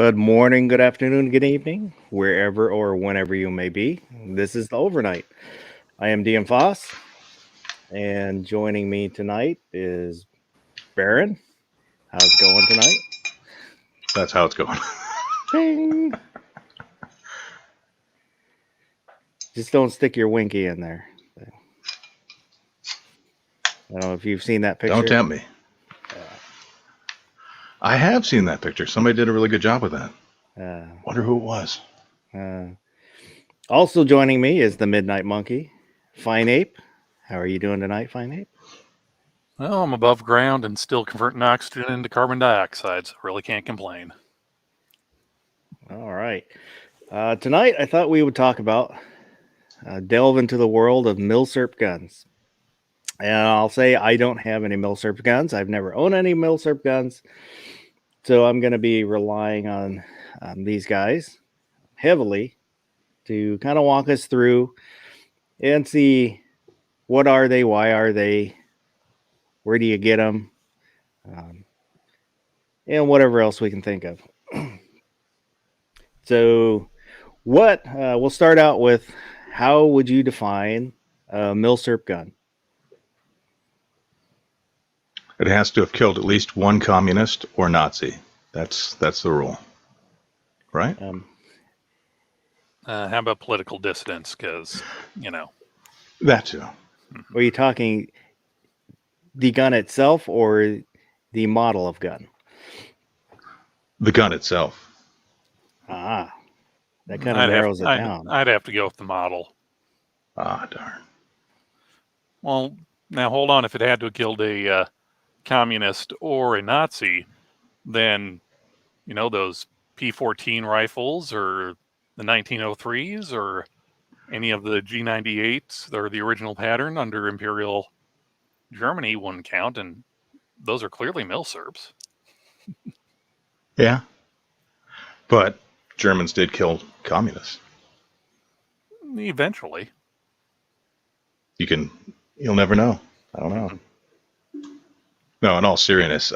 Good morning, good afternoon, good evening, wherever or whenever you may be. This is the overnight. I am DM Foss, and joining me tonight is Baron. How's it going tonight? That's how it's going. Ding! Just don't stick your winky in there. I don't know if you've seen that picture. Don't tempt me. I have seen that picture. Somebody did a really good job with that. Wonder who it was. Also joining me is the Midnight Monkey, Fine Ape. How are you doing tonight, Fine Ape? Well, I'm above ground and still converting oxygen into carbon dioxide, so really can't complain. All right. Tonight, I thought we would talk about delve into the world of Milsurp Guns. And I'll say I don't have any Milsurp guns. I've never owned any Milsurp guns. So I'm going to be relying on these guys heavily to kind of walk us through and see what are they, why are they, where do you get them, and whatever else we can think of. So we'll start out with, how would you define a Milsurp gun? It has to have killed at least one communist or Nazi. That's the rule, right? How about political dissidents? Because, That too. Are you talking the gun itself or the model of gun? The gun itself. That kind of narrows it down. I'd have to go with the model. Ah, darn. Well, now hold on. If it had to have killed a communist or a Nazi, then, those P-14 rifles or the 1903s or any of the G98s or the original pattern under Imperial Germany wouldn't count, and those are clearly Milsurps. Yeah. But Germans did kill communists. Eventually. You'll never know. I don't know. No, in all seriousness,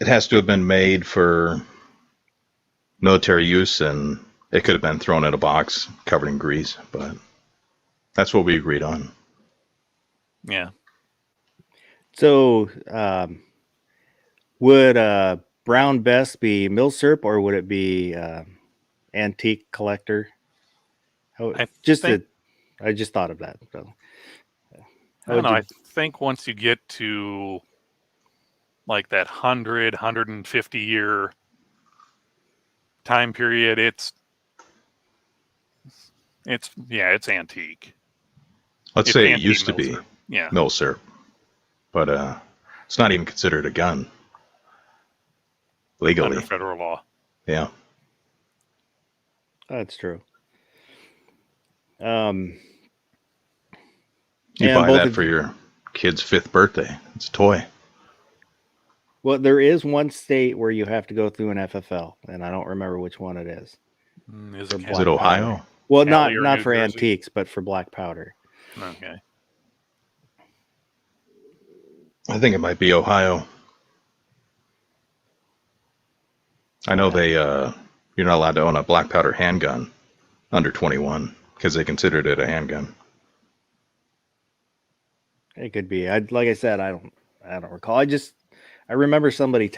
it has to have been made for military use, and it could have been thrown in a box covered in grease, but that's what we agreed on. Yeah. So, would Brown Bess be Milsurp, or would it be Antique Collector? I just thought of that. So, I don't know. I think once you get to like that 150 year time period, it's antique. Let's say it used to be Yeah. Milsurp, but it's not even considered a gun legally under federal law. Yeah, that's true. You buy that for your kid's 5th birthday. It's a toy. Well, there is one state where you have to go through an FFL, and I don't remember which one it is. Is it Ohio? Powder. Well, not for antiques, but for black powder. Okay. I think it might be Ohio. I know you're not allowed to own a black powder handgun under 21 because they considered it a handgun. It could be. Like I said, I don't recall. I remember somebody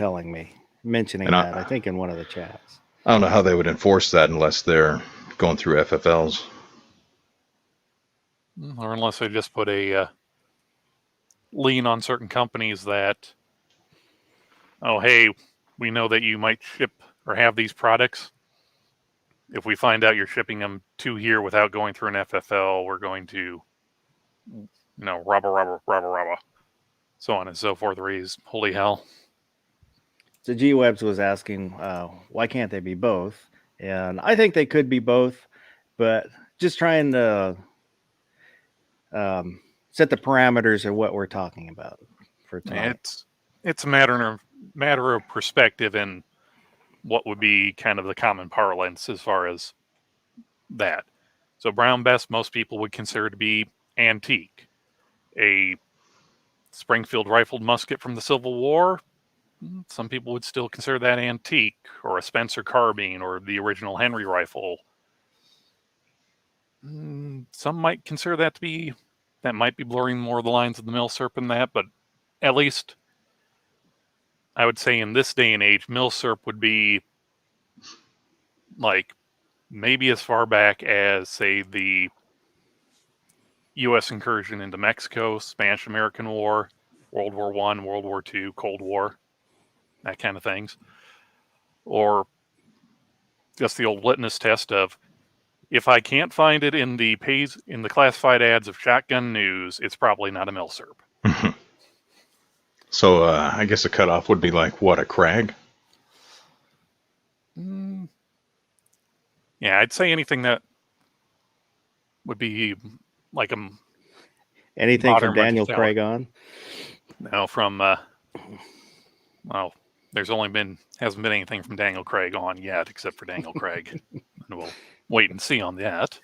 mentioning that. I think in one of the chats. I don't know how they would enforce that unless they're going through FFLs, or unless they just put a lien on certain companies that, oh hey, we know that you might ship or have these products. If we find out you're shipping them to here without going through an FFL, we're going to, rubber, so on and so forth. Raise holy hell. So G-Webs was asking, why can't they be both? And I think they could be both, but just trying to set the parameters of what we're talking about for tonight. It's a matter of perspective and what would be kind of the common parlance as far as that. So Brown Bess, most people would consider to be antique. A Springfield rifled musket from the Civil War, some people would still consider that antique, or a Spencer carbine, or the original Henry rifle. Some might consider that that might be blurring more of the lines of the Milsurp in that, but at least I would say in this day and age, Milsurp would be like maybe as far back as, say, the U.S. incursion into Mexico, Spanish-American War, World War I, World War II, Cold War, that kind of things. Or just the old litmus test of, if I can't find it in the classified ads of Shotgun News, it's probably not a Milsurp. So I guess the cutoff would be like, what, a Krag? Yeah, I'd say anything that would be like a Anything from modern Daniel rental Craig on? now from well, hasn't been anything from Daniel Craig on yet, except for Daniel Craig. And we'll wait and see on that.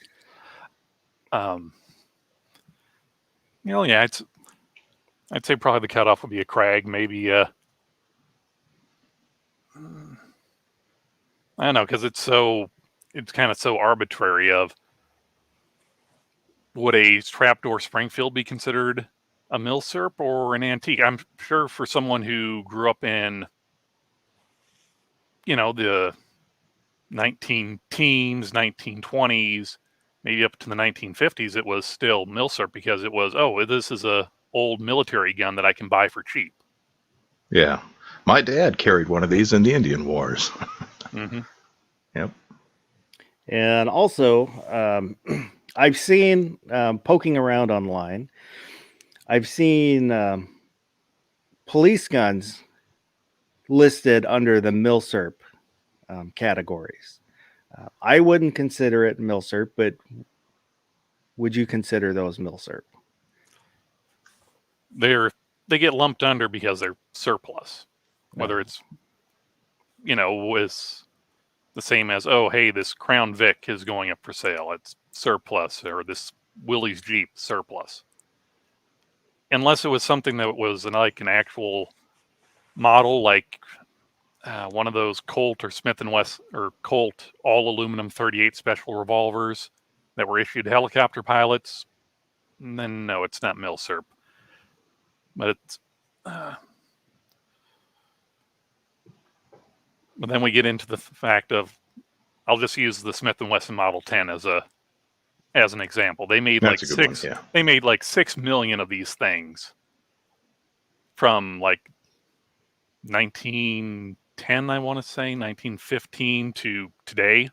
Yeah, I'd say probably the cutoff would be a Krag, maybe I don't know, because it's kind of so arbitrary of, would a trapdoor Springfield be considered a Milsurp or an antique? I'm sure for someone who grew up in, the 19-teens, 1920s, maybe up to the 1950s, it was still Milsurp because it was, this is a old military gun that I can buy for cheap. Yeah. My dad carried one of these in the Indian Wars. Mm-hmm. Yep. And also, I've seen, poking around online, I've seen police guns listed under the Milsurp categories. I wouldn't consider it Milsurp, but would you consider those Milsurp? They get lumped under because they're surplus. Whether it's, is the same as, this Crown Vic is going up for sale, it's surplus, or this Willys Jeep, surplus. Unless it was something that was like an actual model, like one of those Colt or Smith & Wesson or Colt all aluminum 38 special revolvers that were issued to helicopter pilots, then no, it's not Milsurp. But it's but then we get into the fact of, I'll just use the Smith & Wesson Model 10 as an example. They made That's a good one, yeah. They made like 6 million of these things from like 1910, I want to say, 1915 to today.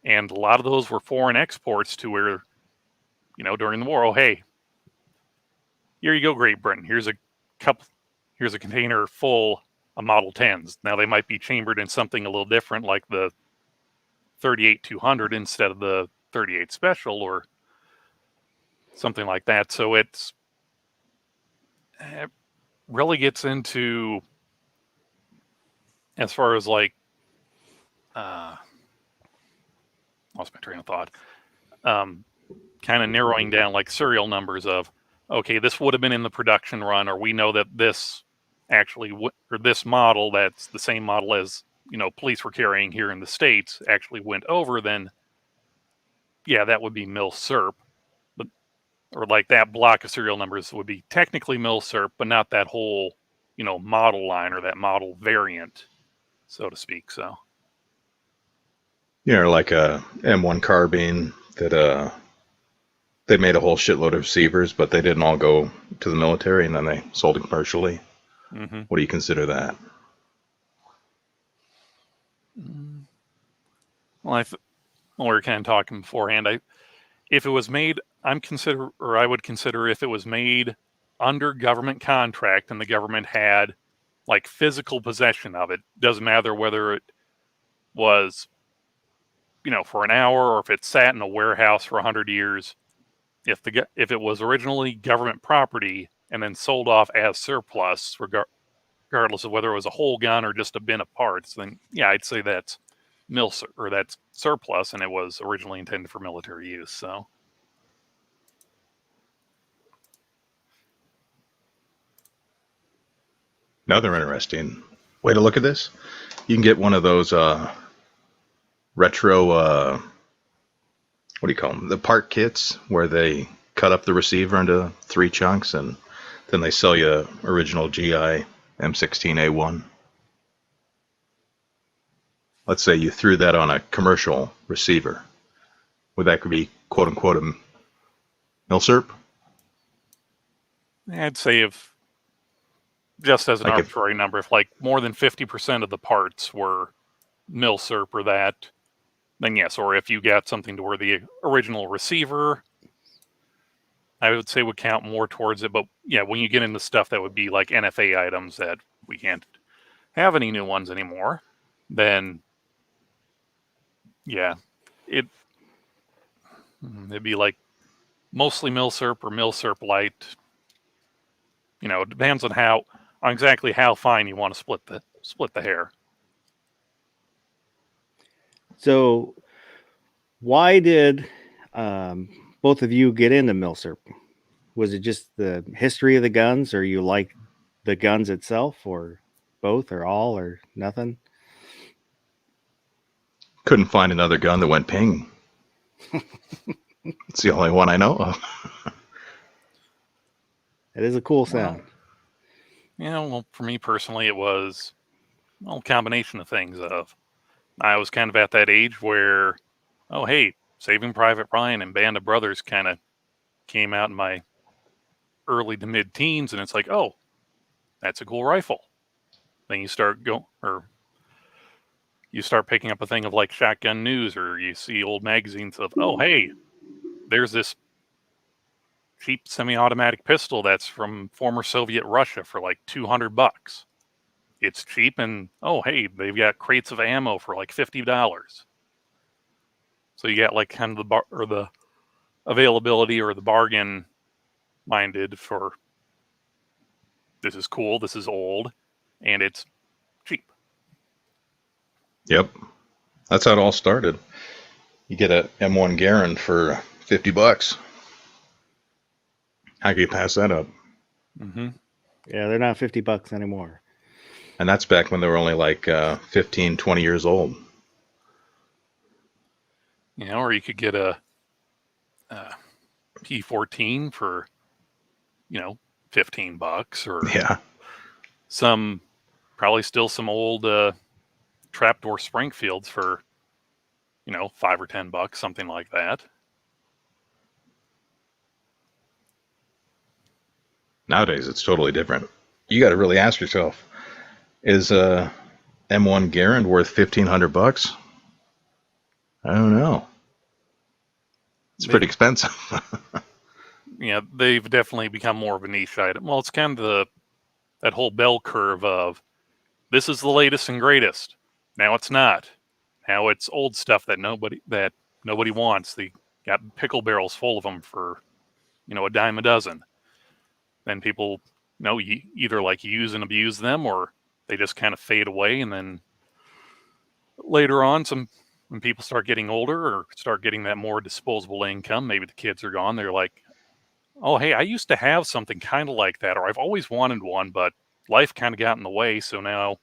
And a lot of those were foreign exports to where, during the war, hey, here you go, Great Britain. Here's a container full of Model 10s. Now they might be chambered in something a little different, like the 38-200 instead of the 38 Special or something like that. So it really gets into, as far as like, lost my train of thought, kind of narrowing down like serial numbers of, okay, this would have been in the production run, or we know that this actually, or this model that's the same model as, police were carrying here in the States actually went over, then yeah, that would be Milsurp. But, or like that block of serial numbers would be technically Milsurp, but not that whole, model line or that model variant, so to speak. So Like a M1 carbine that they made a whole shitload of receivers, but they didn't all go to the military, and then they sold it commercially. Mm-hmm. What do you consider that? Well, we were kind of talking beforehand. If it was made, I would consider if it was made under government contract and the government had like physical possession of it. Doesn't matter whether it was, for an hour, or if it sat in a warehouse for 100 years. If it was originally government property and then sold off as surplus, regardless of whether it was a whole gun or just a bin of parts, then yeah, I'd say that's that's surplus, and it was originally intended for military use. So Another interesting way to look at this, you can get one of those retro, what do you call them? The part kits where they cut up the receiver into 3 chunks and then they sell you original GI M16A1. Let's say you threw that on a commercial receiver. Would that be quote unquote a Milsurp? I'd say if, just as an Like if- arbitrary number, if like more than 50% of the parts were Milsurp or that, then yes. Or if you got something to where the original receiver, I would say would count more towards it. But yeah, when you get into stuff that would be like NFA items that we can't have any new ones anymore, then yeah, it'd be like mostly Milsurp or Milsurp Light. You know, it depends on exactly how fine you want to split the hair. So, why did both of you get into Milsurp? Was it just the history of the guns, or you like the guns itself, or both, or all, or nothing? Couldn't find another gun that went ping. It's the only one I know of. It is a cool sound. Well, for me personally, it was a combination of things. I was kind of at that age where, oh, hey, Saving Private Ryan and Band of Brothers kind of came out in my early to mid-teens, and it's like, oh, that's a cool rifle. Then you start picking up a thing of like Shotgun News, or you see old magazines of, oh, hey, there's this cheap semi-automatic pistol that's from former Soviet Russia for like $200. It's cheap, and oh, hey, they've got crates of ammo for like $50. So you got like kind of the availability or the bargain minded for, this is cool, this is old, and it's cheap. Yep. That's how it all started. You get a M1 Garand for $50. How can you pass that up? Mm-hmm. Yeah, they're not $50 anymore. And that's back when they were only like 15, 20 years old. Or you could get a P14 for, $15, or Yeah. probably still some old trapdoor Springfields for, $5 or $10, something like that. Nowadays, it's totally different. You got to really ask yourself, is a M1 Garand worth $1,500? I don't know. It's pretty expensive. Yeah, they've definitely become more of a niche item. Well, it's kind of that whole bell curve of, this is the latest and greatest. Now it's not. Now it's old stuff that nobody wants. They got pickle barrels full of them for, a dime a dozen. Then people, either like use and abuse them, or they just kind of fade away. And then later on, when people start getting older or start getting that more disposable income, maybe the kids are gone, they're like, oh, hey, I used to have something kind of like that, or I've always wanted one, but life kind of got in the way. So now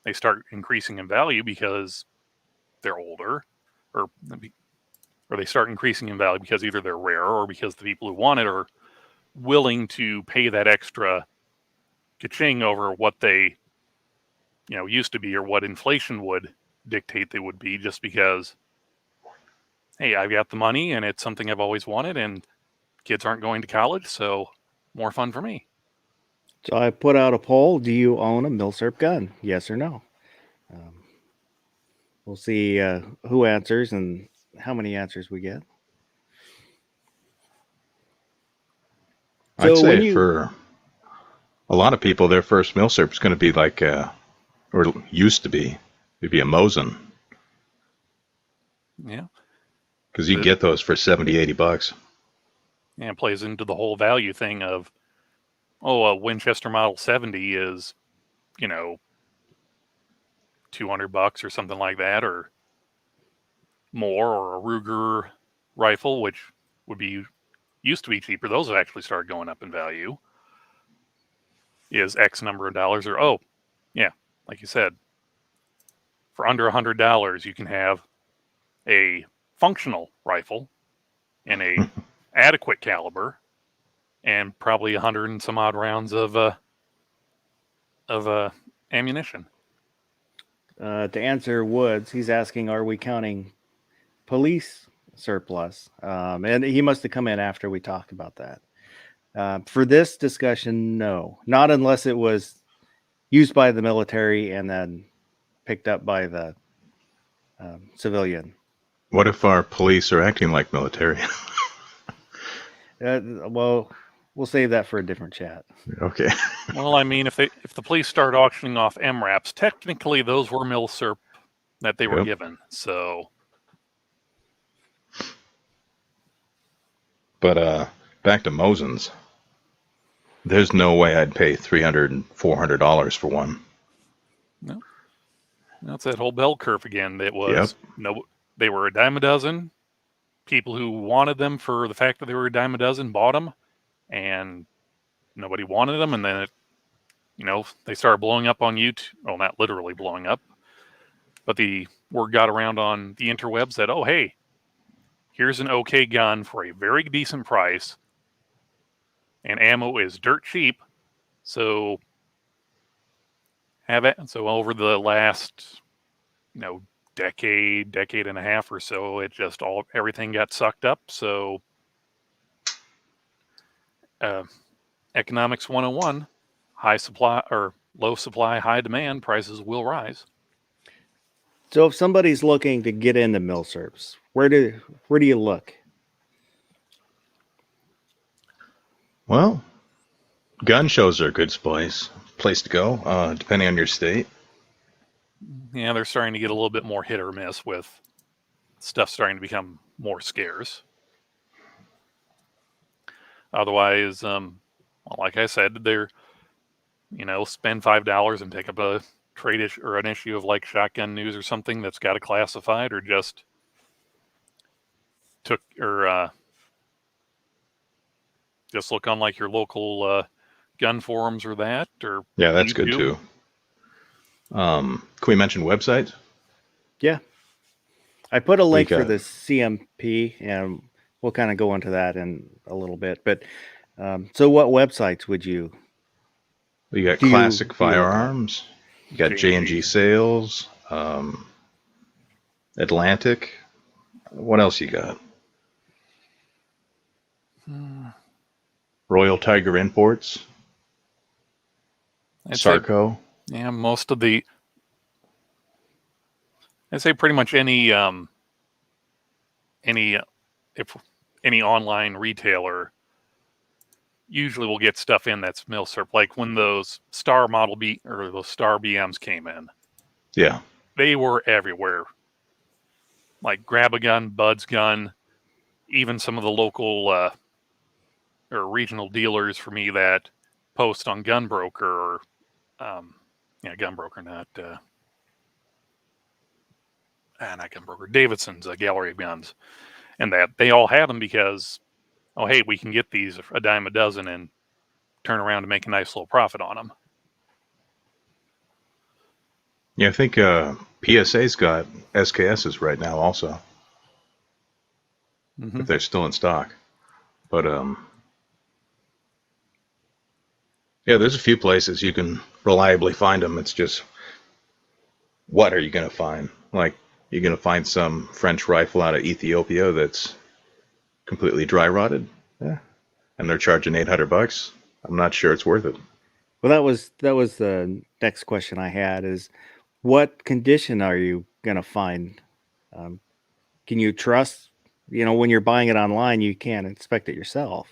they start increasing in value because they're older, or they start increasing in value because either they're rare or because the people who want it are willing to pay that extra ka-ching over what they, used to be, or what inflation would dictate they would be, just because, hey, I've got the money and it's something I've always wanted, and kids aren't going to college, so more fun for me. So I put out a poll. Do you own a Milsurp gun? Yes or no? We'll see who answers and how many answers we get. I'd So say for a lot of people, their first Milsurp is going to be like, or used to be, it'd be a Mosin. Yeah. Because you get those for $70, $80. And it plays into the whole value thing of, a Winchester Model 70 is, $200 or something like that, or more, or a Ruger rifle, which used to be cheaper. Those have actually started going up in value. is X number of dollars, or oh, yeah, like you said, for under $100 you can have a functional rifle in a adequate caliber and probably 100 and some odd rounds of ammunition. To answer Woods, he's asking, are we counting police surplus? And he must have come in after we talked about that. For this discussion, no, not unless it was used by the military and then picked up by the civilian. What if our police are acting like military? Well, we'll save that for a different chat. Okay. Well, I mean, if the police start auctioning off MRAPs, technically those were Milsurp that they were given. So, but back to Mosin's. There's no way I'd pay $300 and $400 for one. no, that's that whole bell curve again. It was they were a dime a dozen. People who wanted them for the fact that they were a dime a dozen bought them, and nobody wanted them. And then they started blowing up on YouTube. Well, not literally blowing up, but the word got around on the interwebs that, oh, hey, here's an okay gun for a very decent price, and ammo is dirt cheap. So have it. So over the last, decade and a half or so, it just everything got sucked up. So economics 101, high supply or low supply, high demand, prices will rise. So if somebody's looking to get into Milsurps, where do you look? Well, gun shows are a good place to go, depending on your state. Yeah, they're starting to get a little bit more hit or miss with stuff starting to become more scarce. Otherwise, like I said, they're, spend $5 and pick up a trade or an issue of like Shotgun News or something that's got a classified, or just just look on like your local gun forums or that, or yeah, that's YouTube. Good too. Can we mention websites? Yeah, I put a link for the CMP, and we'll kind of go into that in a little bit. But so, what websites would you? You got Classic Firearms. You got J&G Sales. Atlantic. What else you got? Royal Tiger Imports. Sarco. Yeah, most of I'd say pretty much any online retailer usually will get stuff in that's Milsurp. Like when those Star Model B or those Star BMs came in. Yeah. They were everywhere. Like Grab a Gun, Bud's Gun, even some of the local or regional dealers for me that post on Gunbroker or Gunbroker, not Gunbroker, Davidson's Gallery of Guns, and that they all had them because, oh, hey, we can get these a dime a dozen and turn around and make a nice little profit on them. Yeah, I think PSA's got SKS's right now also. Mm-hmm. If they're still in stock. But yeah, there's a few places you can reliably find them. It's just, what are you going to find? Like, you're going to find some French rifle out of Ethiopia that's completely dry rotted, and they're charging $800. I'm not sure it's worth it. Well, that was the next question I had: is what condition are you going to find? Can you trust? When you're buying it online, you can't inspect it yourself.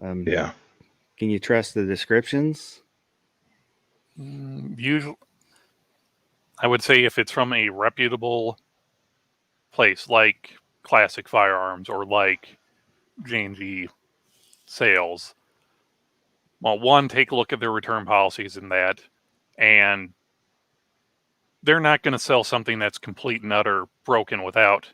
Yeah. Can you trust the descriptions? Usually, I would say if it's from a reputable place like Classic Firearms or like J&G Sales, well, one, take a look at their return policies and that, and they're not going to sell something that's complete and utter broken without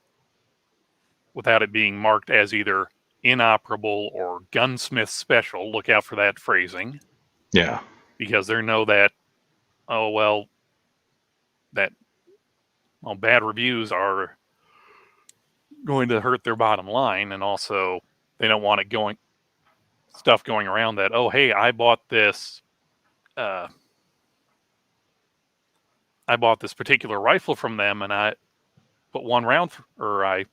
it being marked as either inoperable or gunsmith special. Look out for that phrasing. Yeah. because they know that, bad reviews are going to hurt their bottom line, and also they don't want it going around that, oh, hey, I bought this particular rifle from them, and I put one round or I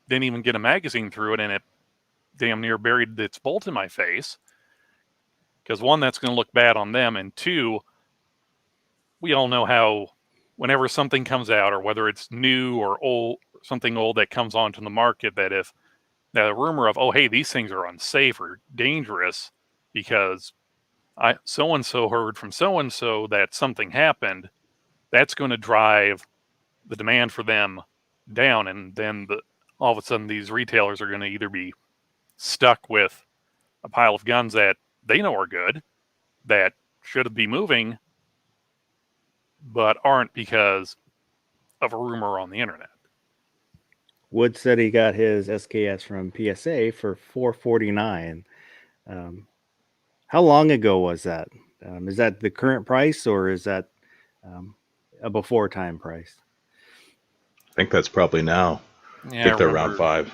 didn't even get a magazine through it, and it damn near buried its bolt in my face. Because one, that's going to look bad on them, and two, we all know how whenever something comes out, or whether it's new or old, something old that comes onto the market, that if that rumor of, oh, hey, these things are unsafe or dangerous because so and so heard from so and so that something happened, that's going to drive the demand for them down, and then all of a sudden these retailers are going to either be stuck with a pile of guns that they know are good, that should be moving, but aren't because of a rumor on the internet. Wood said he got his SKS from PSA for $449. How long ago was that? Is that the current price, or is that a before time price? I think that's probably now. Yeah, I think they're around 5.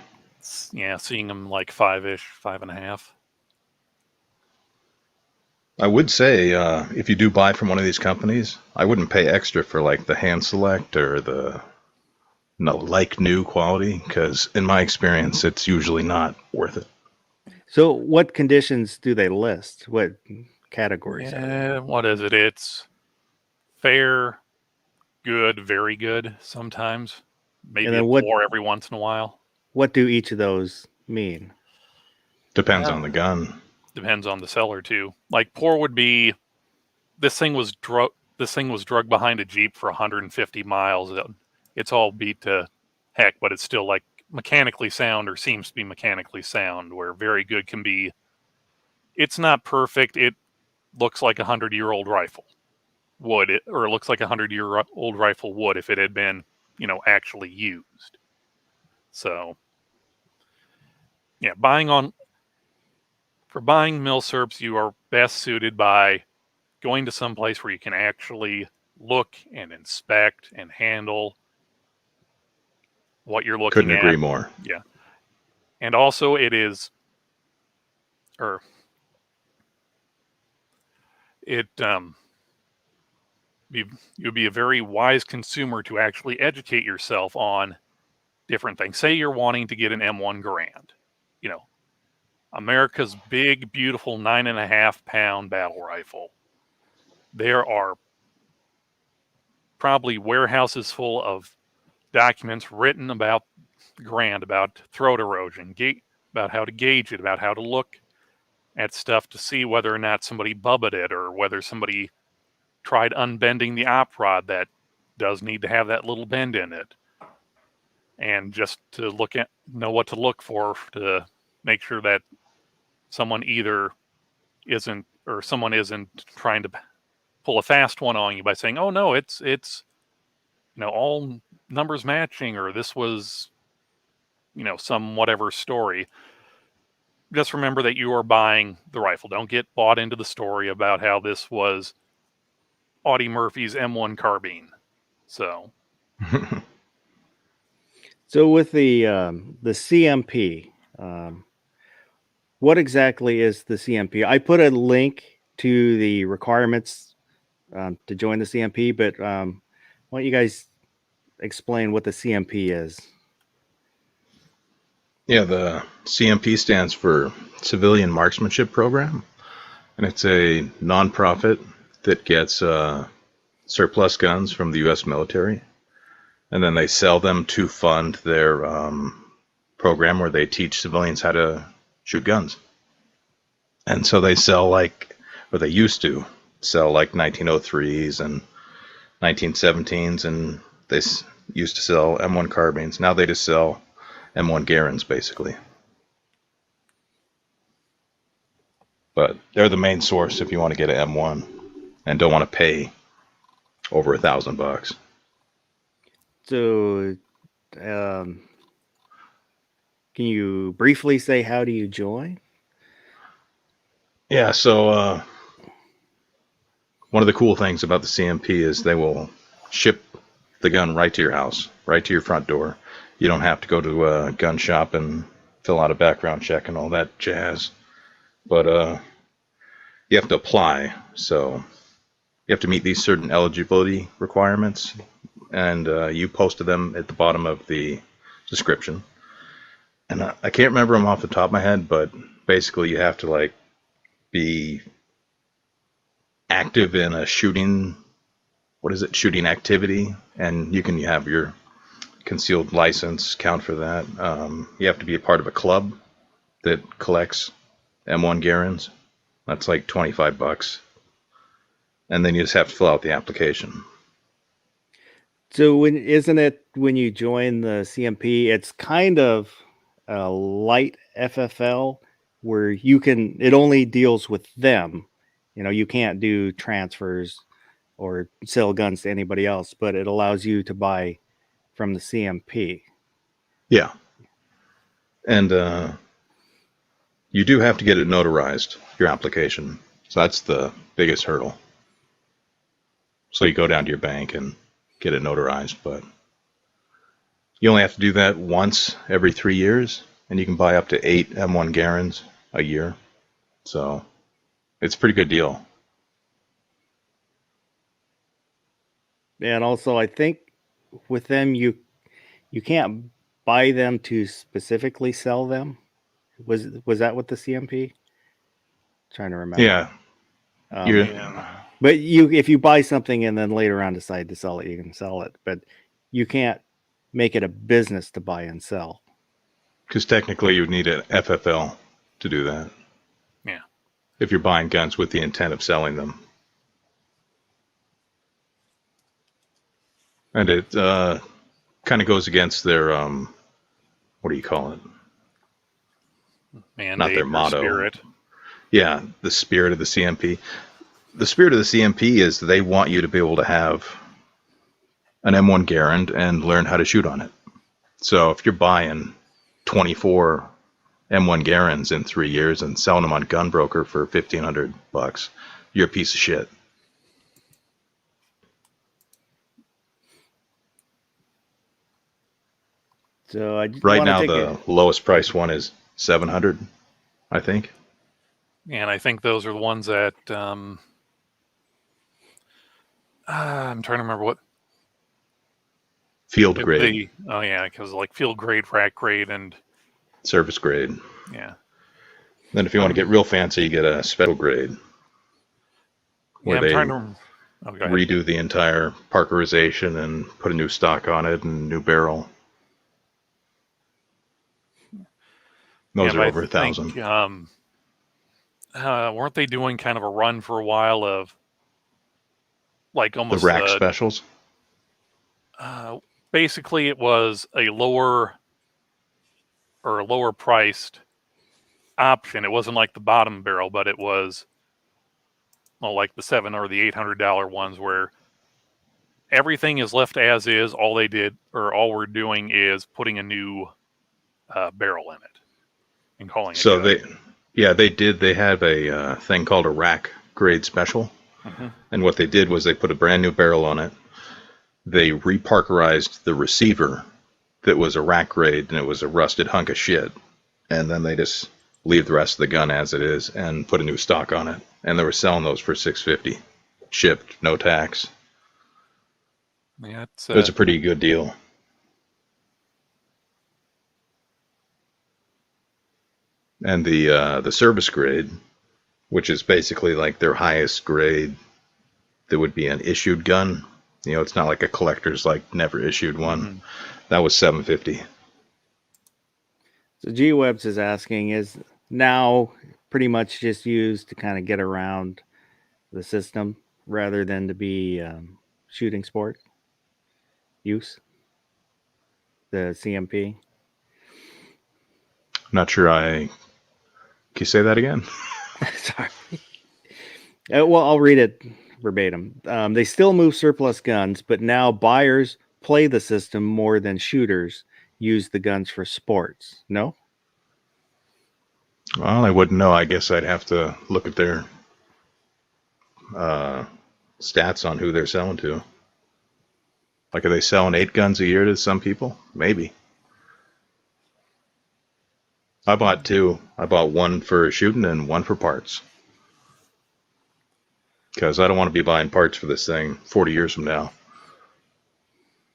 Yeah, seeing them like 5-ish, 5.5. I would say if you do buy from one of these companies, I wouldn't pay extra for like the hand select or the like new quality, because in my experience, it's usually not worth it. So what conditions do they list? What categories? Yeah, what is it? It's fair, good, very good sometimes. Maybe a poor every once in a while. What do each of those mean? Depends on the gun. Depends on the seller too. Like poor would be, this thing was drugged behind a Jeep for 150 miles. It's all beat to heck, but it's still like mechanically sound, or seems to be mechanically sound, where very good can be, it's not perfect. It looks like a 100-year-old rifle would, or it looks like a 100-year-old rifle would if it had been, actually used. So, yeah, for buying Milsurps, you are best suited by going to some place where you can actually look and inspect and handle what you're looking Couldn't at. agree more. Yeah. And also you'd be a very wise consumer to actually educate yourself on different things. Say you're wanting to get an M1 Garand, America's big, beautiful 9.5-pound battle rifle. There are probably warehouses full of documents written about Garand, about throat erosion, about how to gauge it, about how to look at stuff to see whether or not somebody bubbled it, or whether somebody tried unbending the op rod that does need to have that little bend in it. And just to know what to look for to make sure that someone isn't trying to pull a fast one on you by saying, oh no, it's all numbers matching, or this was some whatever story. Just remember that you are buying the rifle. Don't get bought into the story about how this was Audie Murphy's M1 carbine. So with the CMP, what exactly is the CMP? I put a link to the requirements to join the CMP, but why don't you guys explain what the CMP is? Yeah, the CMP stands for Civilian Marksmanship Program, and it's a nonprofit that gets surplus guns from the U.S. military, and then they sell them to fund their program where they teach civilians how to shoot guns. And so they they used to sell like 1903s and 1917s, and they used to sell M1 carbines. Now they just sell M1 Garands, basically. But they're the main source if you want to get an M1 and don't want to pay over $1,000. So, can you briefly say, how do you join? Yeah, so one of the cool things about the CMP is they will ship the gun right to your house, right to your front door. You don't have to go to a gun shop and fill out a background check and all that jazz. But you have to apply, so you have to meet these certain eligibility requirements, and you posted them at the bottom of the description. And I can't remember them off the top of my head, but basically you have to like be active in a shooting, shooting activity, and you can have your concealed license count for that. You have to be a part of a club that collects M1 Garens. That's like $25. And then you just have to fill out the application. So isn't it when you join the CMP, it's kind of a light FFL where it only deals with them. You can't do transfers or sell guns to anybody else, but it allows you to buy from the CMP. Yeah. And you do have to get it notarized, your application. So that's the biggest hurdle. So you go down to your bank and get it notarized, but you only have to do that once every 3 years, and you can buy up to 8 M1 Garens a year. So it's a pretty good deal. And also, I think with them, you can't buy them to specifically sell them. Was that with the CMP? Trying to remember. Yeah. But if you buy something and then later on decide to sell it, you can sell it. But you can't make it a business to buy and sell. Because technically you would need an FFL to do that. Yeah. If you're buying guns with the intent of selling them. And it kind of goes against their, what do you call it? Mandate, not their motto. Spirit. Yeah, the spirit of the CMP. The spirit of the CMP is they want you to be able to have an M1 Garand and learn how to shoot on it. So if you're buying 24 M1 Garands in 3 years and selling them on Gunbroker for $1,500, you're a piece of shit. So right now the lowest price one is $700, I think. And I think those are the ones that I'm trying to remember what field grade. Oh yeah, because like field grade, rack grade, and service grade. Yeah. Then if you want to get real fancy, you get a special grade, where they redo the entire parkerization and put a new stock on it and new barrel. Those are over 1,000. Weren't they doing kind of a run for a while of like almost the rack specials? Basically, it was a lower priced option. It wasn't like the bottom barrel, but it was like the $700 or the $800 ones where everything is left as is. All we're doing is putting a new barrel in it and calling it. So they did. They have a thing called a rack grade special, and what they did was they put a brand new barrel on it. They reparkerized the receiver that was a rack grade, and it was a rusted hunk of shit. And then they just leave the rest of the gun as it is and put a new stock on it. And they were selling those for $650, shipped, no tax. Yeah, it's a pretty good deal. And the service grade, which is basically like their highest grade, that would be an issued gun. It's not like a collector's like never issued one. That was $750. So G Webs is asking, is now pretty much just used to kind of get around the system rather than to be shooting sport use? The CMP? Not sure Can you say that again? Sorry. Well, I'll read it verbatim. They still move surplus guns, but now buyers play the system more than shooters use the guns for sports. No? Well, I wouldn't know. I guess I'd have to look at their stats on who they're selling to. Like, are they selling 8 guns a year to some people? Maybe. I bought 2. I bought one for shooting and one for parts. Because I don't want to be buying parts for this thing 40 years from now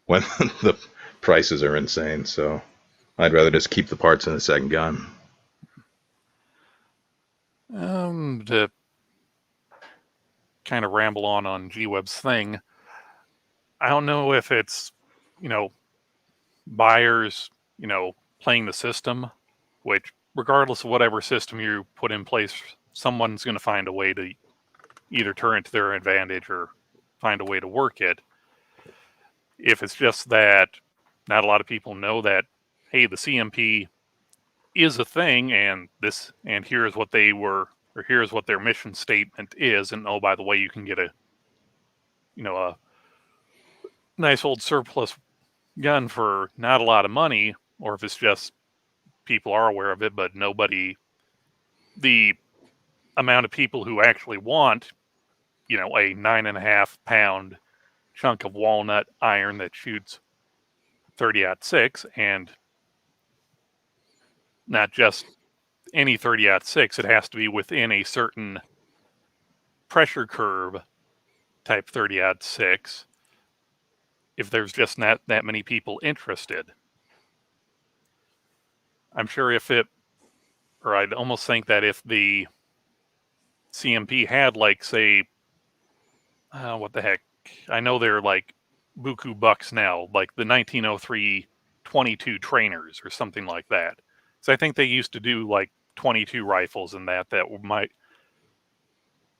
when the prices are insane. So I'd rather just keep the parts in the second gun. To kind of ramble on G-Web's thing, I don't know if it's, buyers, playing the system, which regardless of whatever system you put in place, someone's going to find a way to either turn it to their advantage or find a way to work it. If it's just that not a lot of people know that, hey, the CMP is a thing, and here's what they were, or here's what their mission statement is, and oh, by the way, you can get a nice old surplus gun for not a lot of money, or if it's just people are aware of it, but nobody, the amount of people who actually want, a 9.5 pound chunk of walnut iron that shoots 30-06, and not just any 30-06, it has to be within a certain pressure curve type 30-06. If there's just not that many people interested, I'm sure I'd almost think that if the CMP had, like, say, what the heck, I know they're like buku bucks now, like the 1903 22 trainers or something like that. So I think they used to do like 22 rifles and that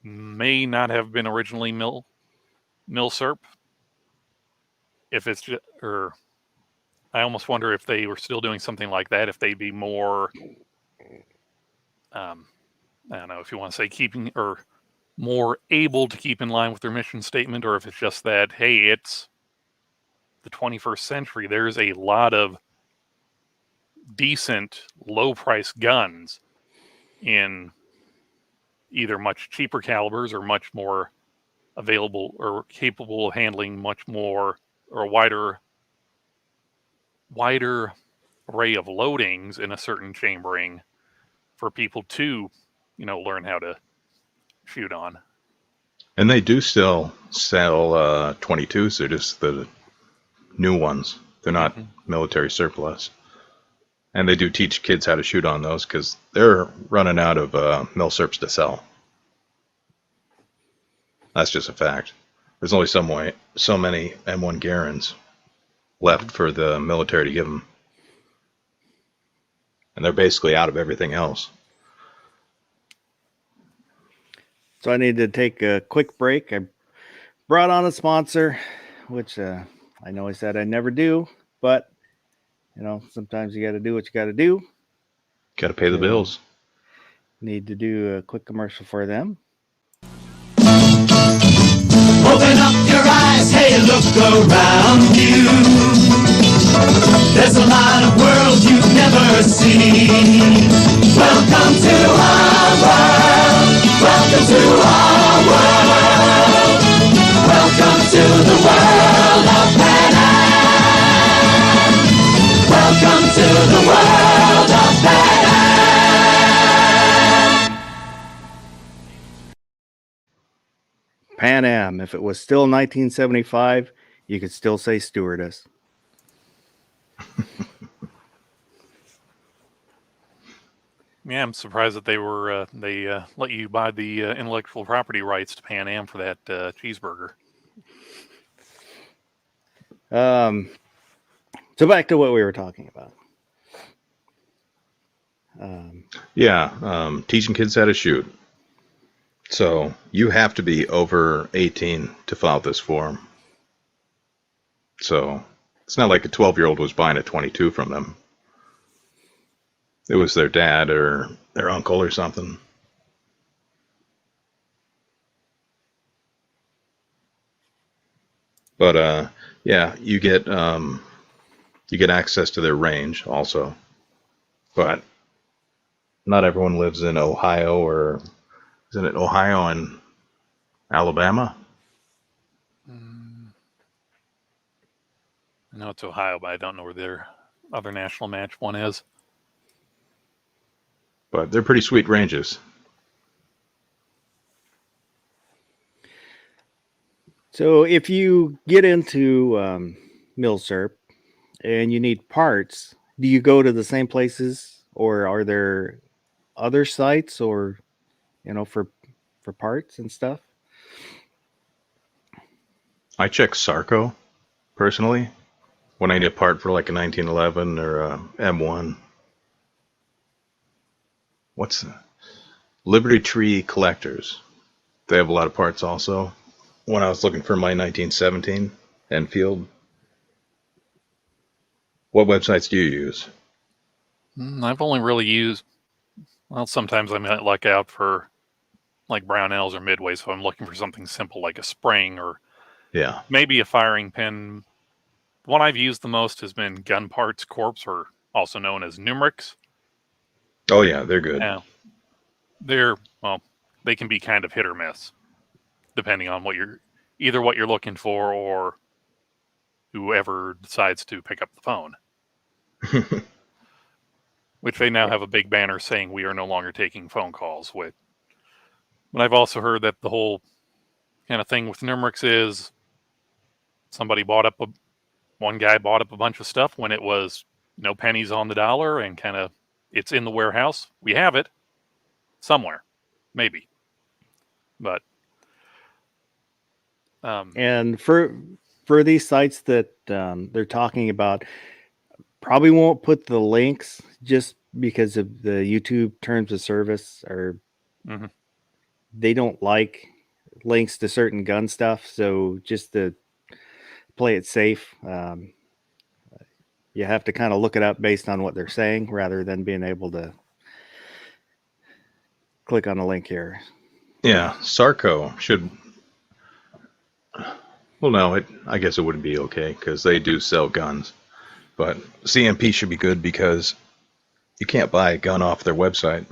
may not have been originally Milsurp. If it's just, or I almost wonder if they were still doing something like that, if they'd be more, I don't know if you want to say keeping, or more able to keep in line with their mission statement, or if it's just that, hey, it's the 21st century. There's a lot of decent low-price guns in either much cheaper calibers or much more available or capable of handling much more, or a wider array of loadings in a certain chambering for people to, learn how to shoot on. And they do still sell 22s. They're just the new ones. They're not military surplus. And they do teach kids how to shoot on those because they're running out of Milsurps to sell. That's just a fact. There's only so many M1 Garens left for the military to give them. And they're basically out of everything else. So I need to take a quick break. I brought on a sponsor, which I know I said I never do, but sometimes you got to do what you got to do. Got to pay the bills. Need to do a quick commercial for them. Open up your eyes, hey, look around you. There's a lot of world you've never seen. Welcome to our world. Welcome to our world. Welcome to the world of Pan Am. Welcome to the world of Pan Am. Pan Am. If it was still 1975, you could still say stewardess. Yeah, I'm surprised that they let you buy the intellectual property rights to Pan Am for that cheeseburger. So back to what we were talking about. Teaching kids how to shoot. So you have to be over 18 to fill out this form. So it's not like a 12-year-old was buying a 22 from them. It was their dad or their uncle or something. But you get access to their range also. But not everyone lives in Ohio, or isn't it Ohio and Alabama? I know it's Ohio, but I don't know where their other national match one is. But they're pretty sweet ranges. So if you get into Milsurp and you need parts, do you go to the same places, or are there other sites, or for parts and stuff? I check Sarco personally when I need a part for like a 1911 or a M1. What's the Liberty Tree Collectors? They have a lot of parts also. When I was looking for my 1917 Enfield. What websites do you use? I've only really used, well, sometimes I might luck out for like Brownells or Midway, so I'm looking for something simple like a spring or Yeah. maybe a firing pin. The one I've used the most has been Gun Parts Corp, or also known as Numerics. Oh yeah, they're good. Now, they can be kind of hit or miss, depending on what you're looking for or whoever decides to pick up the phone. Which they now have a big banner saying we are no longer taking phone calls with. But I've also heard that the whole kind of thing with Numerics is one guy bought up a bunch of stuff when it was pennies on the dollar, and kind of it's in the warehouse. We have it somewhere, maybe. But and for these sites that they're talking about, probably won't put the links just because of the YouTube terms of service, or they don't like links to certain gun stuff. So just to play it safe, you have to kind of look it up based on what they're saying rather than being able to click on a link here. Yeah, Sarco should. Well, no, I guess it wouldn't be okay because they do sell guns. But CMP should be good because you can't buy a gun off their website.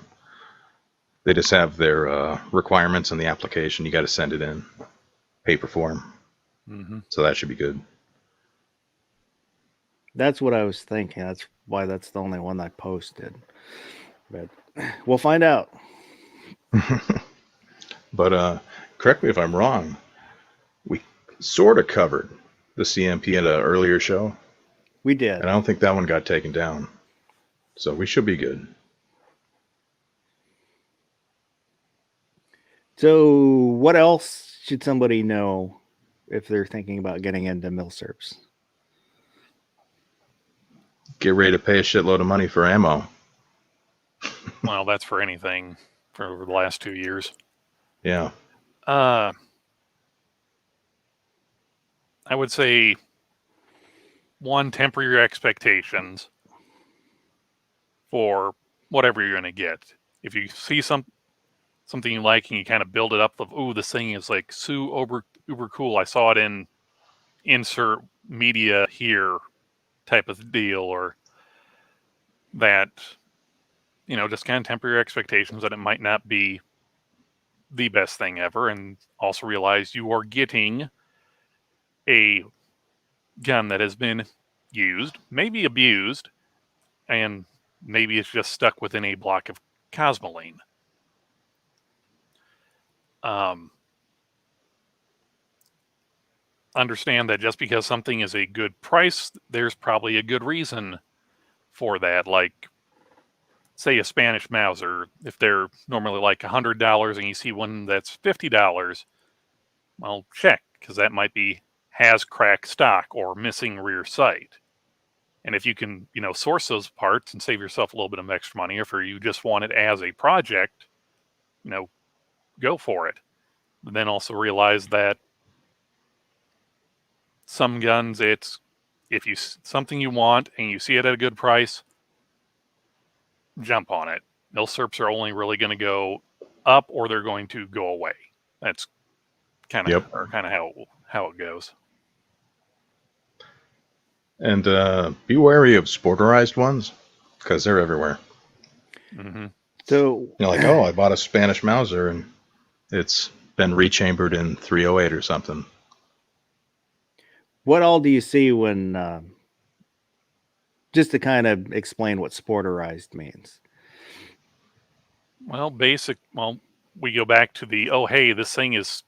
They just have their requirements in the application. You got to send it in paper form. So that should be good. That's what I was thinking. That's why that's the only one I posted. But we'll find out. But correct me if I'm wrong. We sort of covered the CMP at an earlier show. We did. And I don't think that one got taken down. So we should be good. So what else should somebody know if they're thinking about getting into Milsurps? Get ready to pay a shitload of money for ammo. Well, that's for anything for over the last 2 years. Yeah. I would say, one, temper your expectations for whatever you're going to get. If you see something you like and you kind of build it up of, ooh, this thing is like uber cool. I saw it in insert media here type of deal, or that, just kind of temper your expectations that it might not be the best thing ever, and also realize you are getting a gun that has been used, maybe abused, and maybe it's just stuck within a block of Cosmoline. Understand that just because something is a good price, there's probably a good reason for that. Like, say a Spanish Mauser, if they're normally like $100 and you see one that's $50, well, check, because that might be has cracked stock or missing rear sight. And if you can, source those parts and save yourself a little bit of extra money, or if you just want it as a project, go for it. But then also realize that some guns, it's if you something you want and you see it at a good price, jump on it. Milsurps are only really going to go up, or they're going to go away. That's kind of how it goes. And be wary of sporterized ones because they're everywhere. So like, oh, I bought a Spanish Mauser and it's been rechambered in 308 or something. what all do you see when, just to kind of explain what sporterized means? Well, we go back to the, hey, this thing is,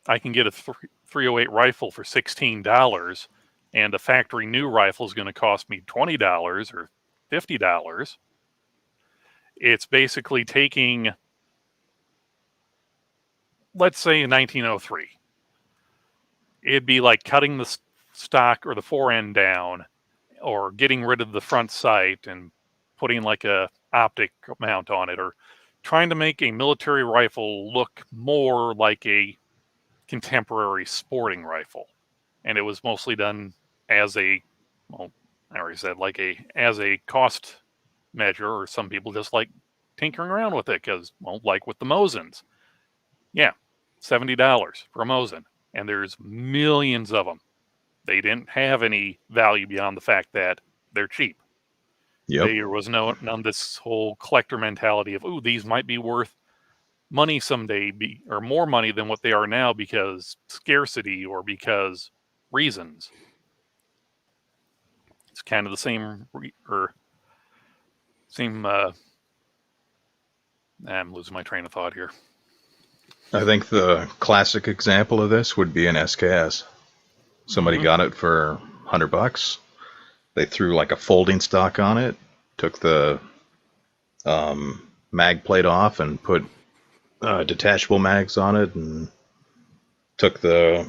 I can get a 308 rifle for $16, and a factory new rifle is going to cost me $20 or $50. It's basically taking, let's say, in 1903. It'd be like cutting the stock or the fore end down, or getting rid of the front sight and putting like a optic mount on it, or trying to make a military rifle look more like a contemporary sporting rifle. And it was mostly done as I already said, as a cost measure, or some people just like tinkering around with it because, like with the Mosins. Yeah, $70 for a Mosin, and there's millions of them. They didn't have any value beyond the fact that they're cheap. Yep. There was none of this whole collector mentality of, these might be worth money someday, or more money than what they are now because scarcity or because reasons. It's kind of the same, I'm losing my train of thought here. I think the classic example of this would be an SKS. Somebody got it for $100. They threw like a folding stock on it, took the mag plate off and put detachable mags on it, and took the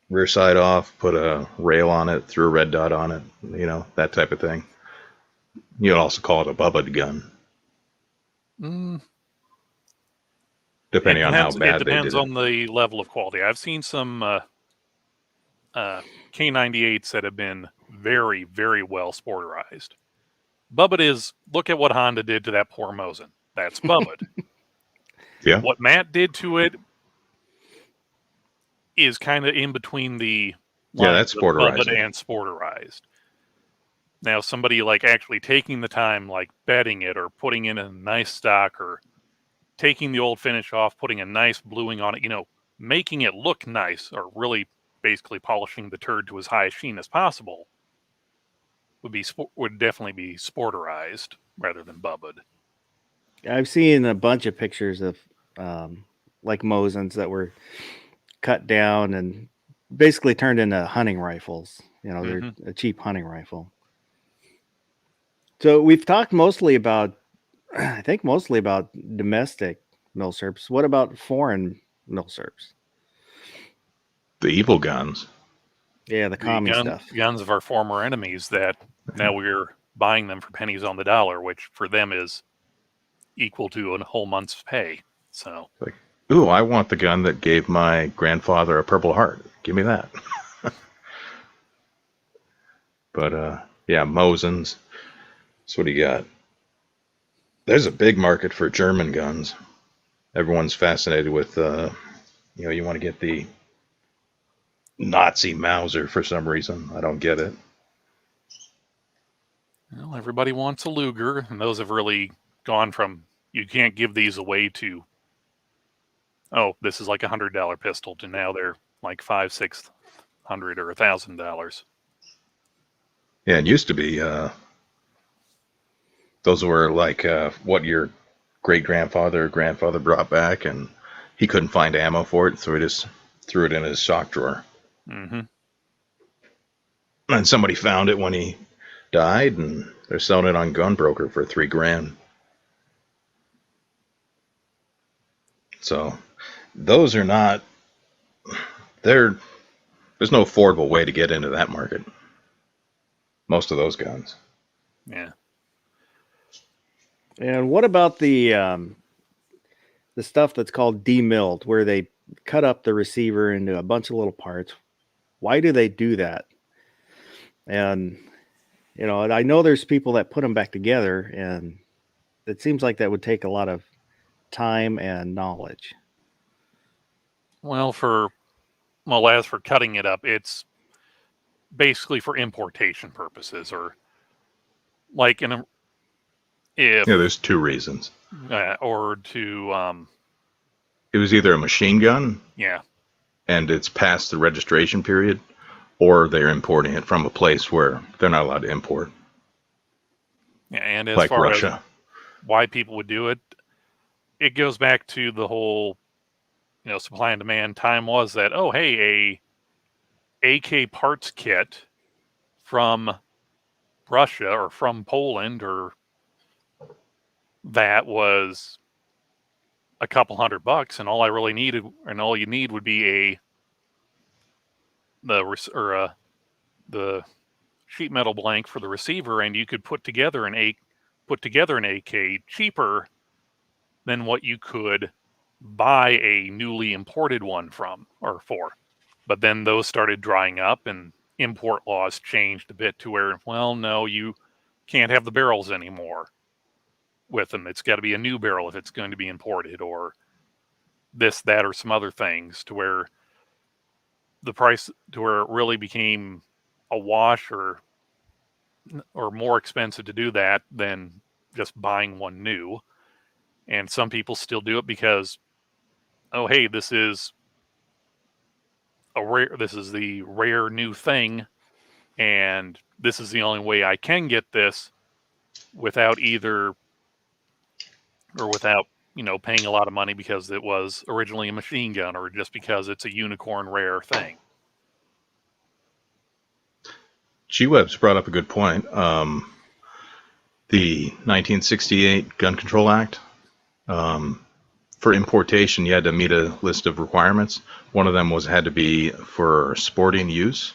rear side off, put a rail on it, threw a red dot on it, that type of thing. You'd also call it a Bubba gun. Depending on how bad they did it. It depends on the level of quality. I've seen some K98s that have been very, very well sporterized. Bubba is, look at what Honda did to that poor Mosin. That's Bubba. Yeah. What Matt did to it is kind of in between the that's sporterized and sporterized. Now, somebody like actually taking the time, like bedding it or putting in a nice stock or taking the old finish off, putting a nice bluing on it, making it look nice, or really basically polishing the turd to as high a sheen as possible, would definitely be sporterized rather than Bubbaed. I've seen a bunch of pictures of like Mosins that were cut down and basically turned into hunting rifles. They're a cheap hunting rifle. So we've talked mostly about domestic millsurps. What about foreign millsurps? The evil guns. Yeah, the commie stuff. Guns of our former enemies that now we're buying them for pennies on the dollar, which for them is equal to a whole month's pay. So, like, ooh, I want the gun that gave my grandfather a Purple Heart. Give me that. But Mosins. So what do you got? There's a big market for German guns. Everyone's fascinated with, you want to get the Nazi Mauser for some reason. I don't get it. Well, everybody wants a Luger, and those have really gone from, you can't give these away to, this is like $100 pistol, to now they're like $500, $600, or $1,000. Yeah, it used to be, those were like what your great-grandfather or grandfather brought back, and he couldn't find ammo for it, so he just threw it in his sock drawer. Mm-hmm. And somebody found it when he died, and they're selling it on Gunbroker for $3,000. So those are not, there's no affordable way to get into that market. Most of those guns. Yeah. And what about the stuff that's called DMilt, where they cut up the receiver into a bunch of little parts? Why do they do that? And I know there's people that put them back together, and it seems like that would take a lot of time and knowledge. Well, as for cutting it up, it's basically for importation purposes, or like there's two reasons. Or to it was either a machine gun, yeah, and it's past the registration period, or they're importing it from a place where they're not allowed to import, Yeah, and as like far as Russia. why people would do it, it goes back to the whole, supply and demand. Time was that, oh, hey, a AK parts kit from Russia or from Poland or that was a couple $100, and all I really needed, and all you need would be the sheet metal blank for the receiver, and you could put together an AK cheaper than what you could buy a newly imported one from or for. But then those started drying up, and import laws changed a bit to where, well, no, you can't have the barrels anymore with them. It's got to be a new barrel if it's going to be imported, or this, that, or some other things, to where the price, to where it really became a wash or more expensive to do that than just buying one new. And some people still do it because, oh, hey, this is the rare new thing, and this is the only way I can get this without paying a lot of money because it was originally a machine gun, or just because it's a unicorn rare thing. G-Web's brought up a good point. The 1968 Gun Control Act, for importation, you had to meet a list of requirements. One of them had to be for sporting use.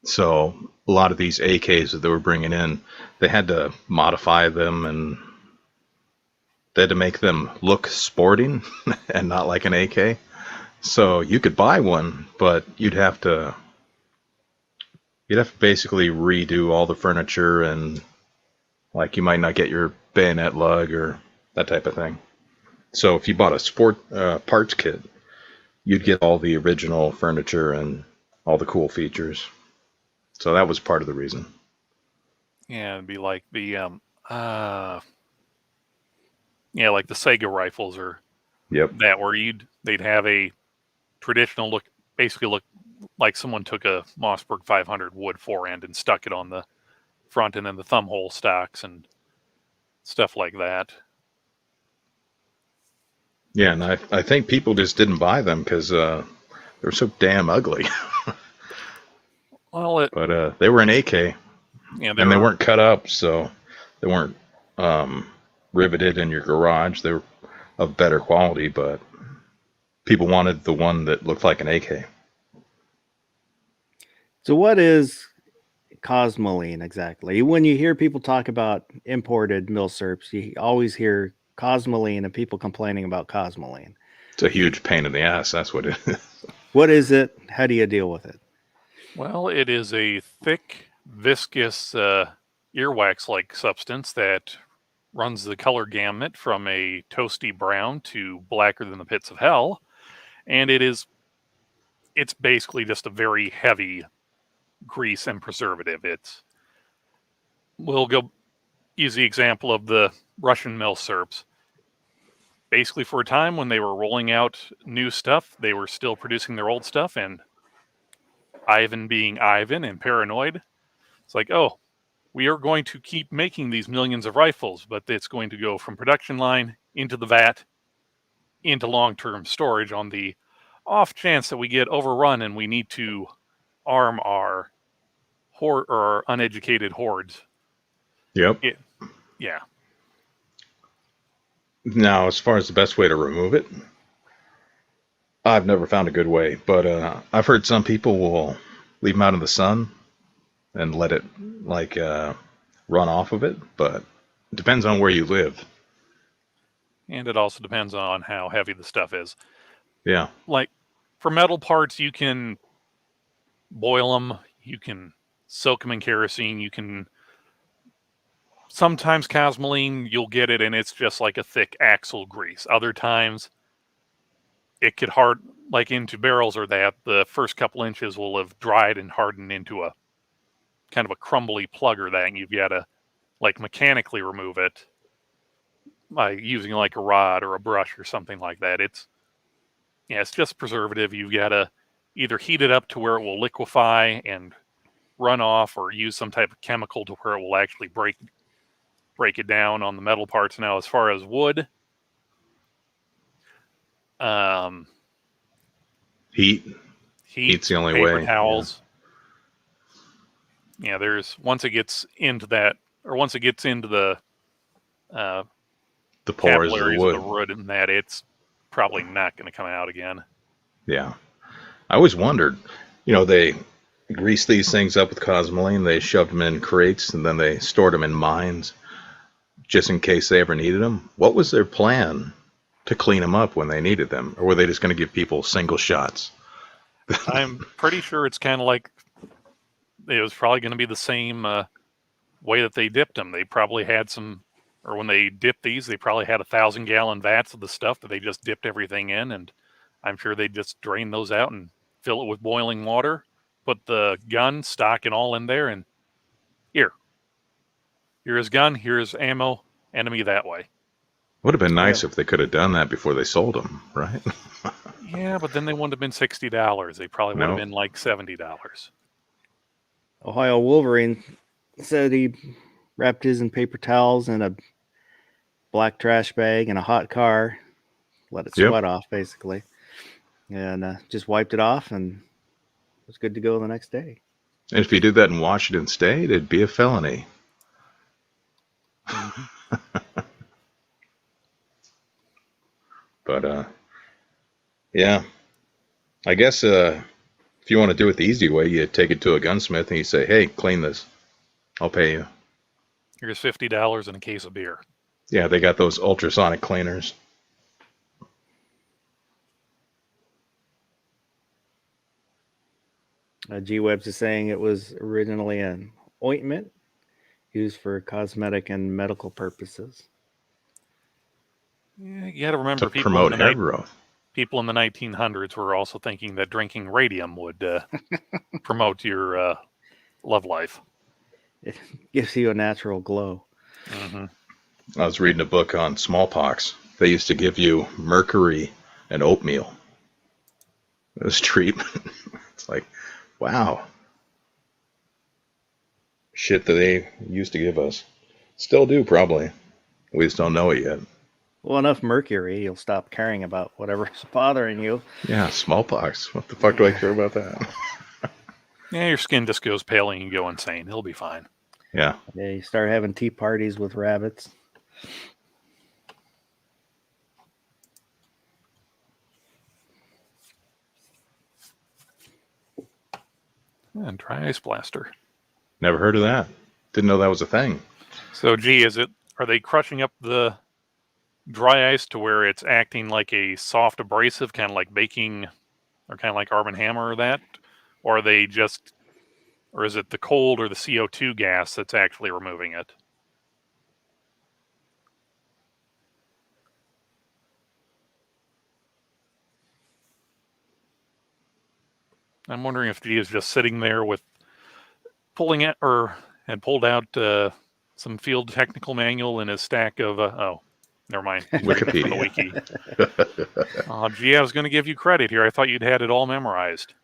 So a lot of these AKs that they were bringing in, they had to modify them, and they had to make them look sporting and not like an AK. So you could buy one, but you'd have to basically redo all the furniture, and like you might not get your bayonet lug or that type of thing. So if you bought a sport parts kit, you'd get all the original furniture and all the cool features. So that was part of the reason. Yeah, it'd be like the like the Sega rifles, or that, where they'd have a traditional look, basically look like someone took a Mossberg 500 wood forend and stuck it on the front, and then the thumb hole stocks and stuff like that. Yeah, and I think people just didn't buy them because they were so damn ugly. Well, but they were an AK, yeah, and they weren't cut up, so they weren't riveted in your garage. They were of better quality, but people wanted the one that looked like an AK. So what is Cosmoline exactly? When you hear people talk about imported Milsurps, you always hear Cosmoline and people complaining about Cosmoline. It's a huge pain in the ass. That's what it is. What is it? How do you deal with it? Well, it is a thick, viscous earwax-like substance that runs the color gamut from a toasty brown to blacker than the pits of hell, and it's basically just a very heavy grease and preservative. We'll go use the example of the Russian Milsurps. Basically, for a time when they were rolling out new stuff, they were still producing their old stuff, and Ivan being Ivan and paranoid, it's like, oh, we are going to keep making these millions of rifles, but it's going to go from production line into the vat into long-term storage on the off chance that we get overrun and we need to arm our uneducated hordes. Yep. Yeah. Now, as far as the best way to remove it, I've never found a good way, but I've heard some people will leave them out in the sun and let it run off of it, but it depends on where you live. And it also depends on how heavy the stuff is. Yeah. Like for metal parts, you can boil them, you can soak them in kerosene, you can sometimes Cosmoline, you'll get it and it's just like a thick axle grease. Other times it could into barrels, or that the first couple inches will have dried and hardened into a kind of a crumbly plug, or that, and you've got to mechanically remove it by using like a rod or a brush or something like that. It's just preservative. You've got to either heat it up to where it will liquefy and run off, or use some type of chemical to where it will actually break it down on the metal parts. Now, as far as wood, Heat's the only paper way. towels. Yeah, once it gets into the The pores of the capillaries wood. of the wood, and that it's probably not going to come out again. Yeah. I always wondered, they greased these things up with Cosmoline, they shoved them in crates, and then they stored them in mines just in case they ever needed them. What was their plan to clean them up when they needed them? Or were they just going to give people single shots? I'm pretty sure it's kind of like it was probably going to be the same way that they dipped them. They probably had when they dipped these, they probably had 1,000-gallon vats of the stuff that they just dipped everything in, and I'm sure they just drain those out and fill it with boiling water, put the gun, stock, and all in there, and here's gun, here's ammo, enemy that way. Would have been nice if they could have done that before they sold them, right? Yeah, but then they wouldn't have been $60. They probably would have been like $70. Ohio Wolverine said he wrapped his in paper towels and a black trash bag and a hot car, let it sweat off basically, and just wiped it off and was good to go the next day. And if you did that in Washington State, it'd be a felony. But yeah, I guess if you want to do it the easy way, you take it to a gunsmith and you say, "Hey, clean this. I'll pay you." Here's $50 and a case of beer. Yeah, they got those ultrasonic cleaners. G-Webs is saying it was originally an ointment used for cosmetic and medical purposes. Yeah, you got to remember, to promote hair growth. People in the 1900s were also thinking that drinking radium would promote your love life. It gives you a natural glow. Mm-hmm. I was reading a book on smallpox. They used to give you mercury and oatmeal as treatment. It's like, wow. Shit that they used to give us. Still do, probably. We just don't know it yet. Well, enough mercury, you'll stop caring about whatever's bothering you. Yeah, smallpox. What the fuck do I care about that? Yeah, your skin just goes pale and you go insane. It'll be fine. Yeah. Yeah, you start having tea parties with rabbits. And dry ice blaster. Never heard of that. Didn't know that was a thing. So, are they crushing up the dry ice to where it's acting like a soft abrasive, kind of like baking, or kind of like Arm & Hammer or that? Or or is it the cold or the CO2 gas that's actually removing it? I'm wondering if G is just sitting there with had pulled out some field technical manual in his stack of never mind. Wikipedia. Wiki. Gee, I was going to give you credit here. I thought you'd had it all memorized.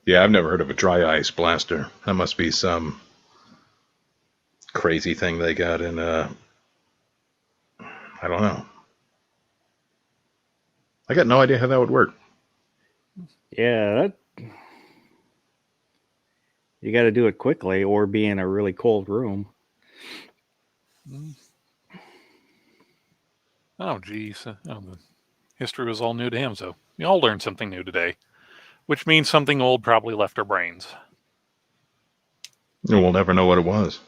Yeah, I've never heard of a dry ice blaster. That must be some crazy thing they got in, I don't know. I got no idea how that would work. Yeah, you got to do it quickly or be in a really cold room. Oh, geez. The history was all new to him, so we all learned something new today, which means something old probably left our brains. And we'll never know what it was.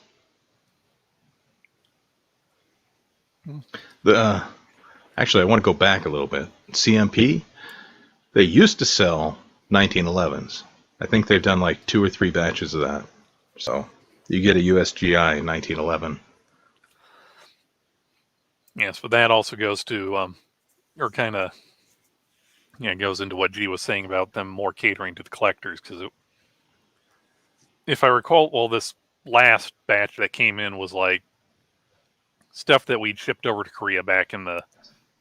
Actually, I want to go back a little bit. CMP, they used to sell 1911s. I think they've done like 2 or 3 batches of that. So you get a USGI 1911. Yes, but that also goes to, goes into what G was saying about them more catering to the collectors. Because if I recall, this last batch that came in was like stuff that we'd shipped over to Korea back in the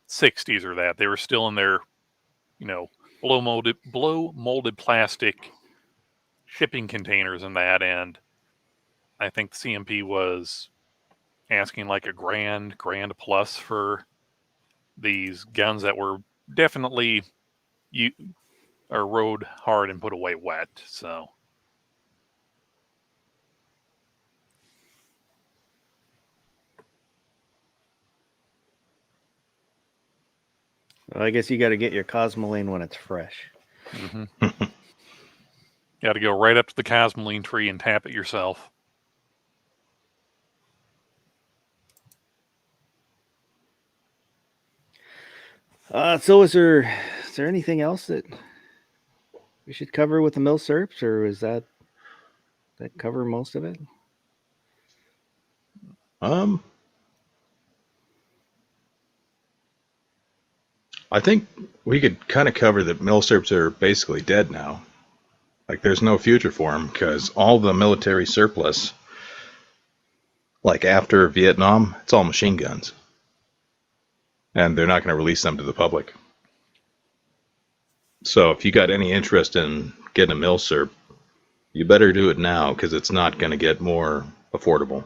60s or that. They were still in their, blow molded plastic shipping containers and that. And I think the CMP was asking like $1,000, grand plus for these guns that were definitely rode hard and put away wet. So. Well, I guess you got to get your Cosmoline when it's fresh. Mm-hmm. Got to go right up to the Cosmoline tree and tap it yourself. So is there anything else that we should cover with the Milsurps, or is that cover most of it? I think we could kind of cover that Milsurps are basically dead now. Like, there's no future for them because all the military surplus, like after Vietnam, it's all machine guns. And they're not going to release them to the public. So if you got any interest in getting a Milsurp, you better do it now because it's not going to get more affordable.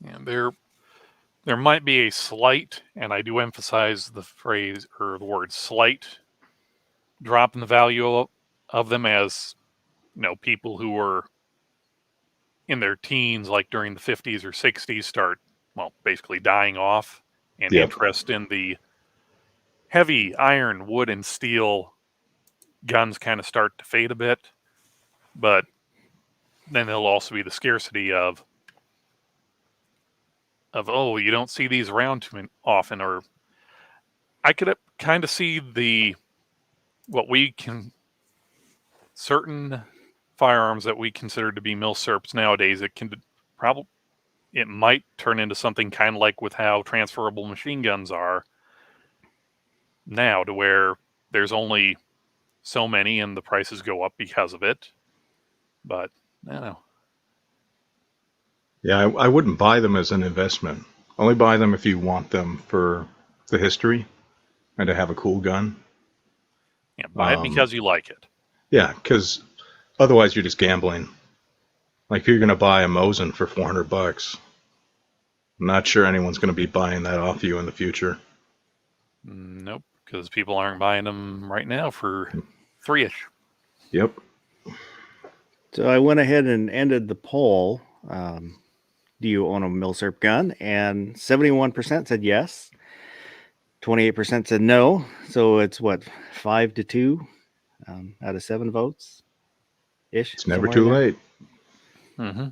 And there might be a slight, and I do emphasize the phrase or the word slight, drop in the value of them as, people who were in their teens, like during the 50s or 60s, start, basically dying off, and interest in the heavy iron, wood, and steel guns kind of start to fade a bit. But then there'll also be the scarcity of you don't see these around too often, or I could kind of see certain firearms that we consider to be Milsurps nowadays. It might turn into something kind of like with how transferable machine guns are now, to where there's only so many and the prices go up because of it. But I don't know. Yeah, I wouldn't buy them as an investment. Only buy them if you want them for the history and to have a cool gun. Yeah, buy it because you like it. Yeah, because otherwise you're just gambling. Like, if you're going to buy a Mosin for $400, I'm not sure anyone's going to be buying that off you in the future. Nope, because people aren't buying them right now for $3-ish. Yep. So I went ahead and ended the poll. Do you own a Milsurp gun? And 71% said yes. 28% said no. So it's 5-2 out of 7 votes ish. It's never too late. Mm-hmm.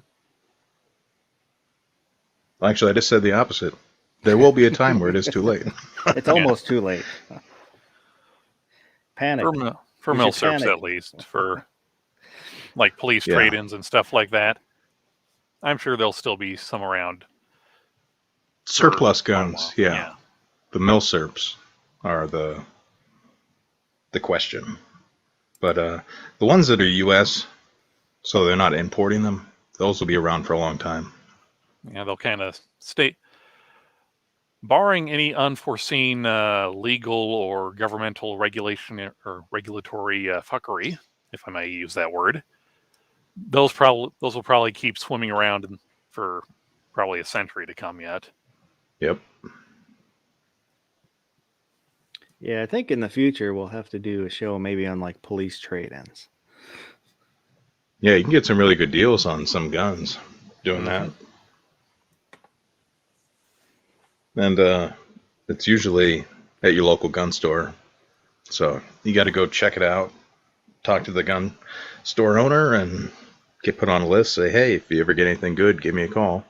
Actually, I just said the opposite. There will be a time where it is too late. It's almost too late. Panic. For Milsurps, at least. For like police trade-ins and stuff like that. I'm sure there'll still be some around. Surplus guns, yeah. The Milsurps are the question. But the ones that are U.S., so they're not importing them, those will be around for a long time. Yeah, they'll kind of stay. Barring any unforeseen legal or governmental regulation or regulatory fuckery, if I may use that word, those will probably keep swimming around for probably a century to come yet. Yep. Yeah, I think in the future we'll have to do a show maybe on like police trade-ins. Yeah, you can get some really good deals on some guns doing that. And it's usually at your local gun store. So you got to go check it out, talk to the gun store owner, and get put on a list. Say, hey, if you ever get anything good, give me a call.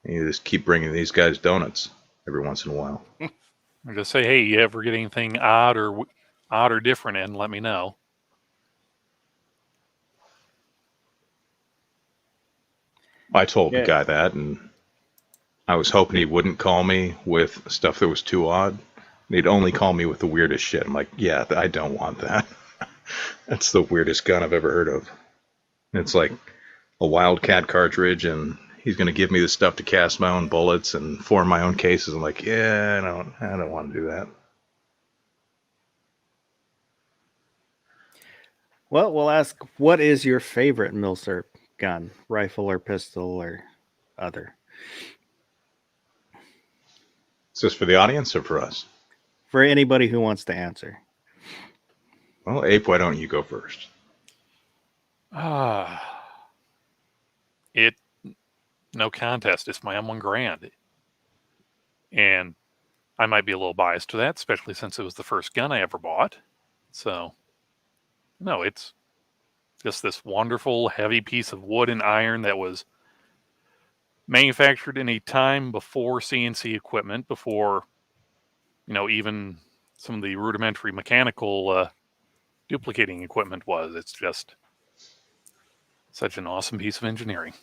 And you just keep bringing these guys donuts every once in a while. Or just say, hey, you ever get anything odd or different in, let me know. I told the guy that, and I was hoping he wouldn't call me with stuff that was too odd. He'd only call me with the weirdest shit. I'm like, yeah, I don't want that. That's the weirdest gun I've ever heard of. It's like a Wildcat cartridge, and he's going to give me the stuff to cast my own bullets and form my own cases. I'm like, yeah, I don't want to do that. Well, we'll ask, what is your favorite Milsurp gun, rifle or pistol or other? Is this for the audience or for us? For anybody who wants to answer. Well, Ape, why don't you go first? It, no contest. It's my M1 Grand. And I might be a little biased to that, especially since it was the first gun I ever bought. So, no, it's just this wonderful, heavy piece of wood and iron that was manufactured in a time before CNC equipment, before, even some of the rudimentary mechanical duplicating equipment was. It's just such an awesome piece of engineering.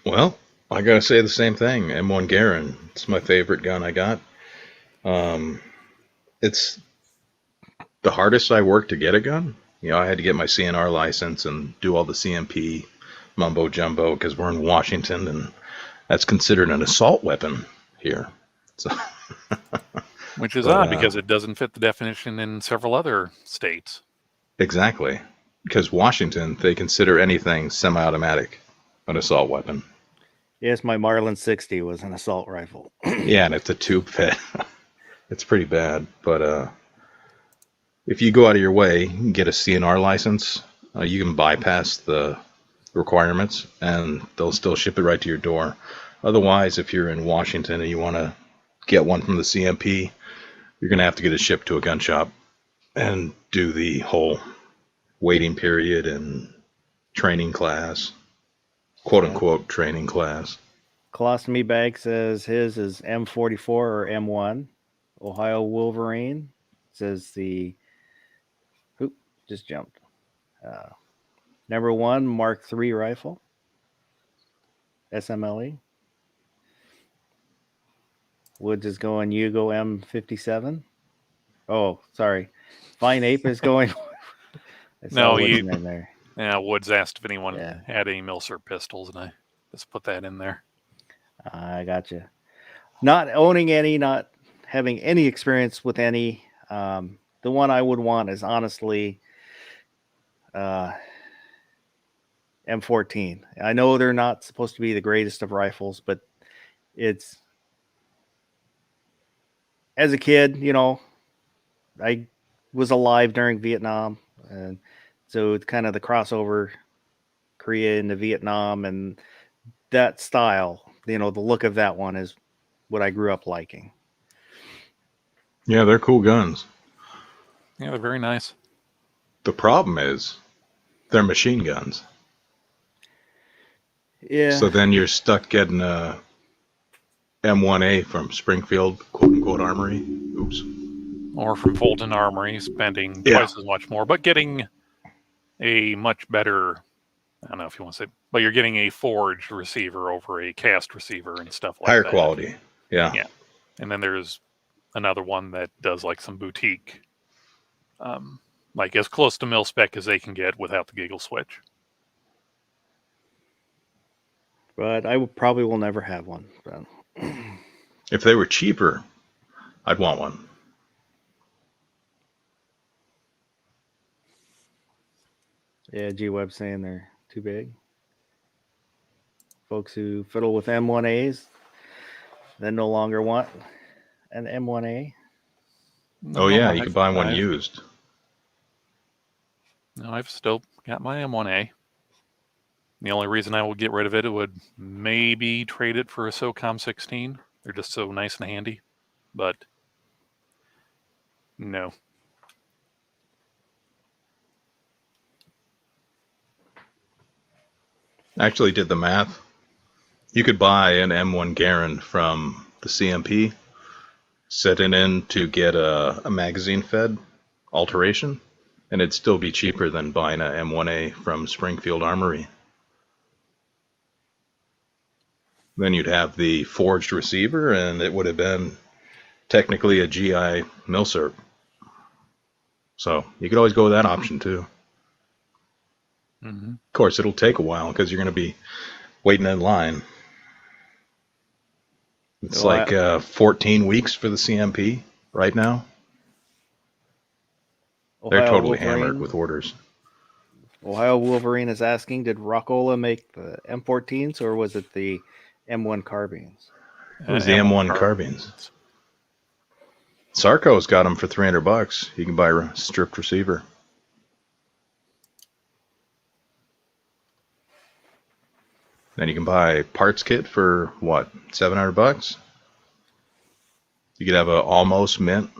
Well, I gotta say the same thing. M1 Garand. It's my favorite gun I got. It's the hardest I worked to get a gun. I had to get my CNR license and do all the CMP mumbo jumbo because we're in Washington and that's considered an assault weapon here. So, which is odd because it doesn't fit the definition in several other states. Exactly. Because Washington, they consider anything semi-automatic an assault weapon. Yes, my Marlin 60 was an assault rifle. Yeah, and it's a tube fit. It's pretty bad. But if you go out of your way and get a CNR license, you can bypass the requirements and they'll still ship it right to your door. Otherwise, if you're in Washington and you want to get one from the CMP, you're going to have to get it shipped to a gun shop and do the whole waiting period and training class, quote-unquote training class. Colostomy Bag says his is M44 or M1. Ohio Wolverine says the... Oop, just jumped. Number 1 Mark III rifle. SMLE. Woods is going Yugo M57. Oh, sorry. Fine Ape is going... No, in there. Yeah, Woods asked if anyone had any Milsurp pistols, and I just put that in there. I gotcha. Not owning any, not having any experience with any. The one I would want is honestly M14. I know they're not supposed to be the greatest of rifles, but it's... As a kid, I was alive during Vietnam, and so it's kind of the crossover Korea into Vietnam, and that style, the look of that one is what I grew up liking. Yeah, they're cool guns. Yeah, they're very nice. The problem is they're machine guns. Yeah. So then you're stuck getting a M1A from Springfield, quote-unquote, Armory. Oops. Or from Fulton Armory, spending twice as much more, but getting a much better, I don't know if you want to say, but you're getting a forged receiver over a cast receiver and stuff like Higher that. quality. Yeah. Yeah. And then there's another one that does like some boutique, like as close to mil spec as they can get without the giggle switch. But I probably will never have one. But... If they were cheaper, I'd want one. Yeah, G-Web saying they're too big. Folks who fiddle with M1As then no longer want an M1A. Oh, yeah, you could buy one used. No, I've still got my M1A. The only reason I would get rid of it would maybe trade it for a SOCOM 16. They're just so nice and handy. But no. Actually did the math. You could buy an M1 Garand from the CMP, set it in to get a magazine fed alteration, and it'd still be cheaper than buying a M1A from Springfield Armory. Then you'd have the forged receiver, and it would have been technically a GI Milsurp. So you could always go with that option too. Mm-hmm. Of course, it'll take a while because you're going to be waiting in line. It's Well, like 14 weeks for the CMP right now. They're Ohio totally Wolverine, hammered with orders. Ohio Wolverine is asking, did Rockola make the M14s or was it the M1 carbines? It was the M1 carbines. Sarco's got them for $300. You can buy a stripped receiver. Then you can buy a parts kit for what, $700? You could have a almost mint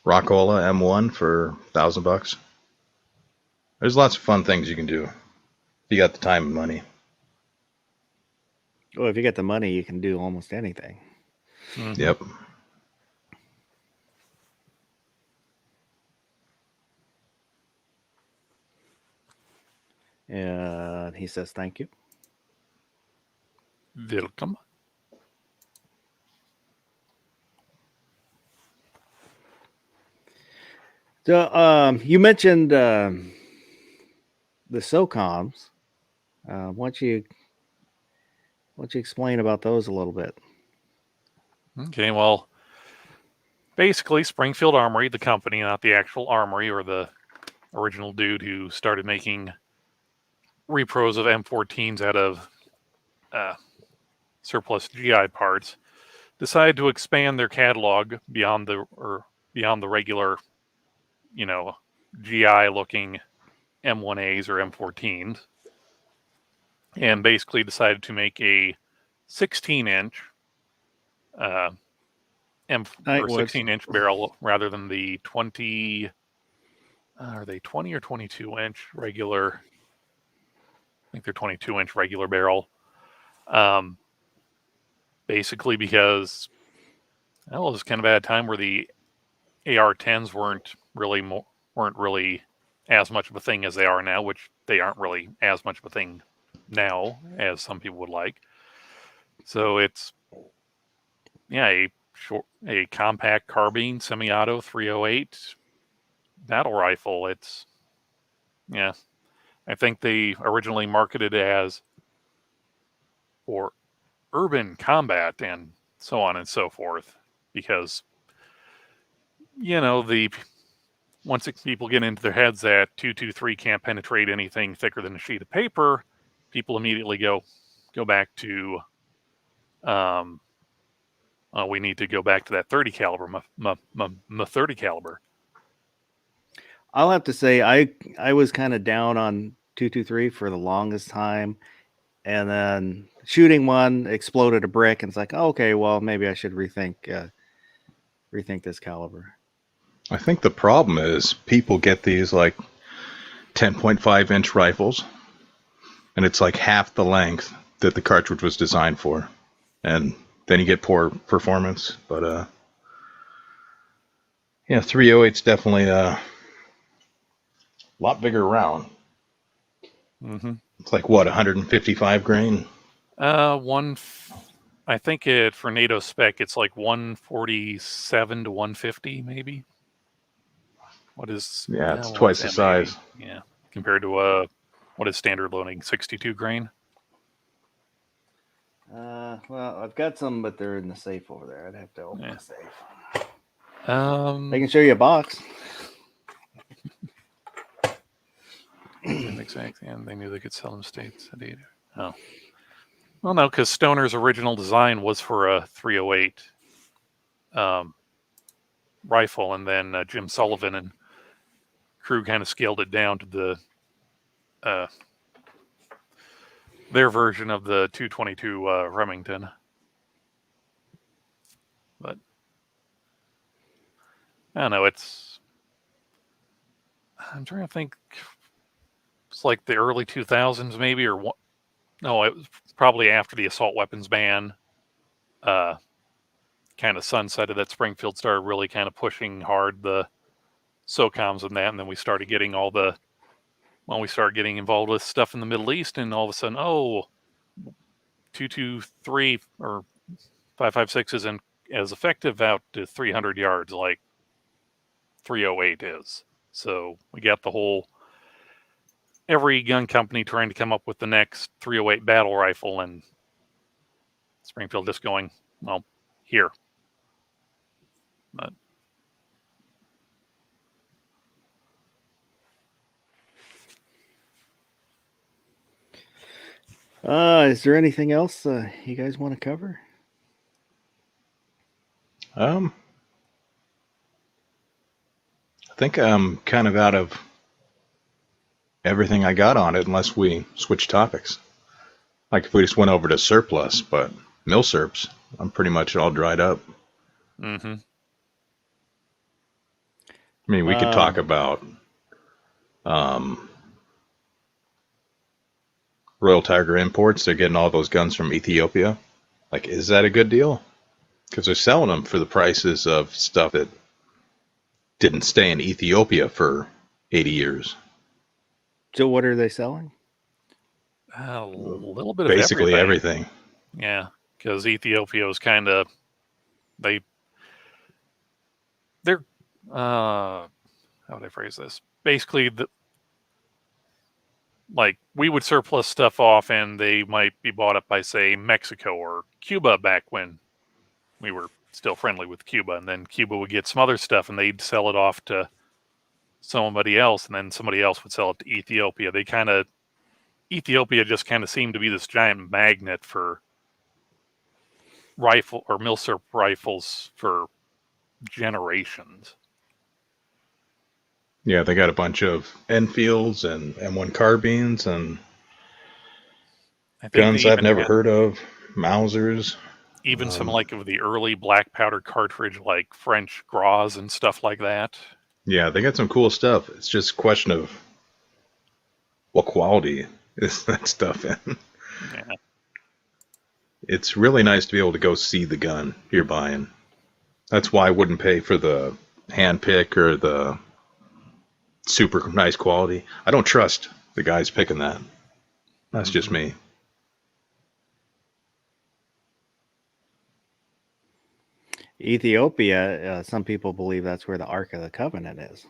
Rockola M1 for $1,000. There's lots of fun things you can do if you got the time and money. Well, if you get the money, you can do almost anything. Mm-hmm. Yep. And he says, thank you. Welcome. So, you mentioned the SOCOMs. Why don't you explain about those a little bit? Okay, well, basically, Springfield Armory, the company, not the actual armory or the original dude who started making repros of M14s out of surplus GI parts, decided to expand their catalog beyond the regular, GI looking M1As or M14s, and basically decided to make a 16-inch 16-inch barrel rather than the 20. Are they 20 or 22-inch regular? I think they're 22-inch regular barrel. Basically because it was kind of at a time where the AR-10s weren't really as much of a thing as they are now, which they aren't really as much of a thing now as some people would like. So it's a compact carbine semi-auto 308 battle rifle. It's I think they originally marketed it as for urban combat and so on and so forth, because once people get into their heads that 223 can't penetrate anything thicker than a sheet of paper, people immediately go back to we need to go back to that 30 caliber, 30 caliber. I'll have to say I was kind of down on 223 for the longest time, and then shooting one exploded a brick, and it's like, oh, okay, well maybe I should rethink this caliber. I think the problem is people get these like 10.5-inch rifles, and it's like half the length that the cartridge was designed for, and then you get poor performance. But 308's definitely a lot bigger round. Mm-hmm. It's like what, 155 grain? I think for NATO spec it's like 147 to 150 maybe. What is? Yeah, it's twice the size. Yeah, compared to what is standard loading? 62 grain. Well, I've got some, but they're in the safe over there. I'd have to open the safe. I can show you a box. Exactly, and they knew they could sell them states. Oh, well, no, because Stoner's original design was for a 308 rifle, and then Jim Sullivan and crew kind of scaled it down to the their version of the 222 Remington. But I don't know. I'm trying to think. It's like the early 2000s, maybe, or what? No, it was probably after the assault weapons ban kind of sunsetted, that Springfield started really kind of pushing hard the SOCOMs and that, and then we started getting we started getting involved with stuff in the Middle East, and all of a sudden, 223 or 5.56 isn't as effective out to 300 yards like .308 is. So we got the whole every gun company trying to come up with the next .308 battle rifle, and Springfield just going, well, here. But Is there anything else you guys want to cover? I think I'm kind of out of everything I got on it, unless we switch topics. Like if we just went over to surplus, but Milsurps, I'm pretty much all dried up. mm-hmm. I mean, we could talk about Royal Tiger Imports. They're getting all those guns from Ethiopia. Like, is that a good deal? Because they're selling them for the prices of stuff that didn't stay in Ethiopia for 80 years. So what are they selling? A little bit of Basically everything. everything. Yeah, because Ethiopia was kind of they're how would I phrase this? Basically, like we would surplus stuff off, and they might be bought up by, say, Mexico or Cuba back when we were still friendly with Cuba, and then Cuba would get some other stuff, and they'd sell it off to somebody else, and then somebody else would sell it to Ethiopia. Ethiopia just kind of seemed to be this giant magnet for rifle or Milsurp rifles for generations. Yeah, they got a bunch of Enfields and M1 carbines and guns I've never heard of, Mausers. Even some like of the early black powder cartridge, like French Gras and stuff like that. Yeah, they got some cool stuff. It's just a question of what quality is that stuff in. Yeah. It's really nice to be able to go see the gun you're buying. That's why I wouldn't pay for the hand pick or the super nice quality. I don't trust the guys picking that. That's just me. Ethiopia, some people believe that's where the Ark of the Covenant is.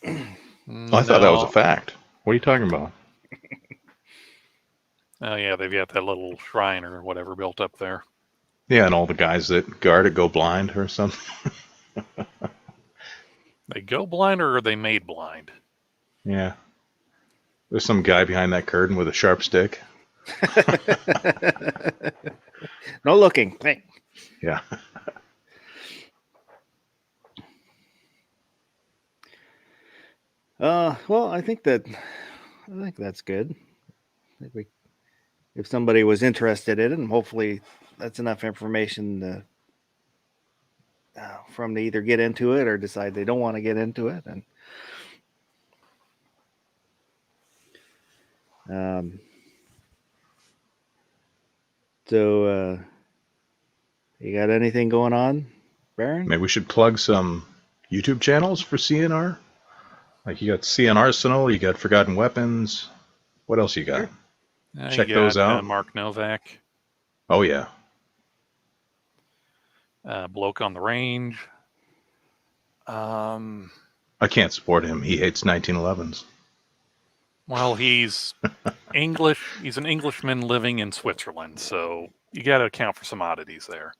I thought that was a fact. What are you talking about? Oh, yeah, they've got that little shrine or whatever built up there. Yeah, and all the guys that guard it go blind or something. They go blind, or are they made blind? Yeah. There's some guy behind that curtain with a sharp stick. No looking. Hey. Yeah. Well, I think that's good. If somebody was interested in it, and hopefully that's enough information for them to either get into it or decide they don't want to get into it. And so, you got anything going on, Baron? Maybe we should plug some YouTube channels for CNR. Like you got CN Arsenal, you got Forgotten Weapons. What else you got? Check those out. Mark Novak. Oh, yeah. Bloke on the Range. I can't support him. He hates 1911s. Well, he's English. He's an Englishman living in Switzerland, so you got to account for some oddities there.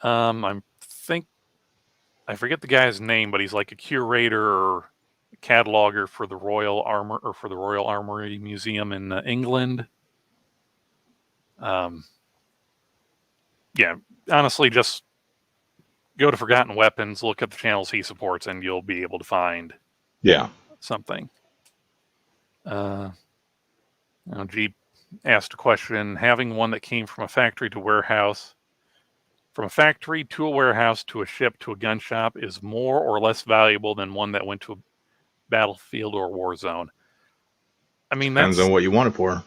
I forget the guy's name, but he's like a curator or cataloger for the Royal Armory Museum in England. Yeah, honestly, just go to Forgotten Weapons, look at the channels he supports, and you'll be able to find something. Jeep asked a question: having one that came from a factory to warehouse, from a factory to a warehouse to a ship to a gun shop is more or less valuable than one that went to a battlefield or war zone. I mean, depends on what you want it for.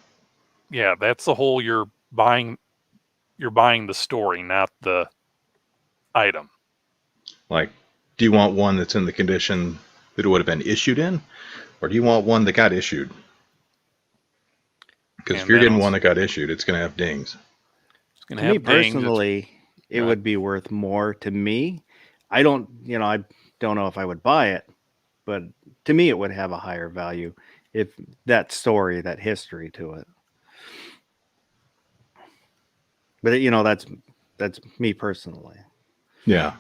Yeah, that's the whole you're buying the story, not the item. Like, do you want one that's in the condition that it would have been issued in, or do you want one that got issued? Because if you're getting one that got issued, it's going to have dings. To me personally, it would be worth more to me. I don't know if I would buy it, but to me it would have a higher value if that story, that history to it. But that's me personally. Yeah.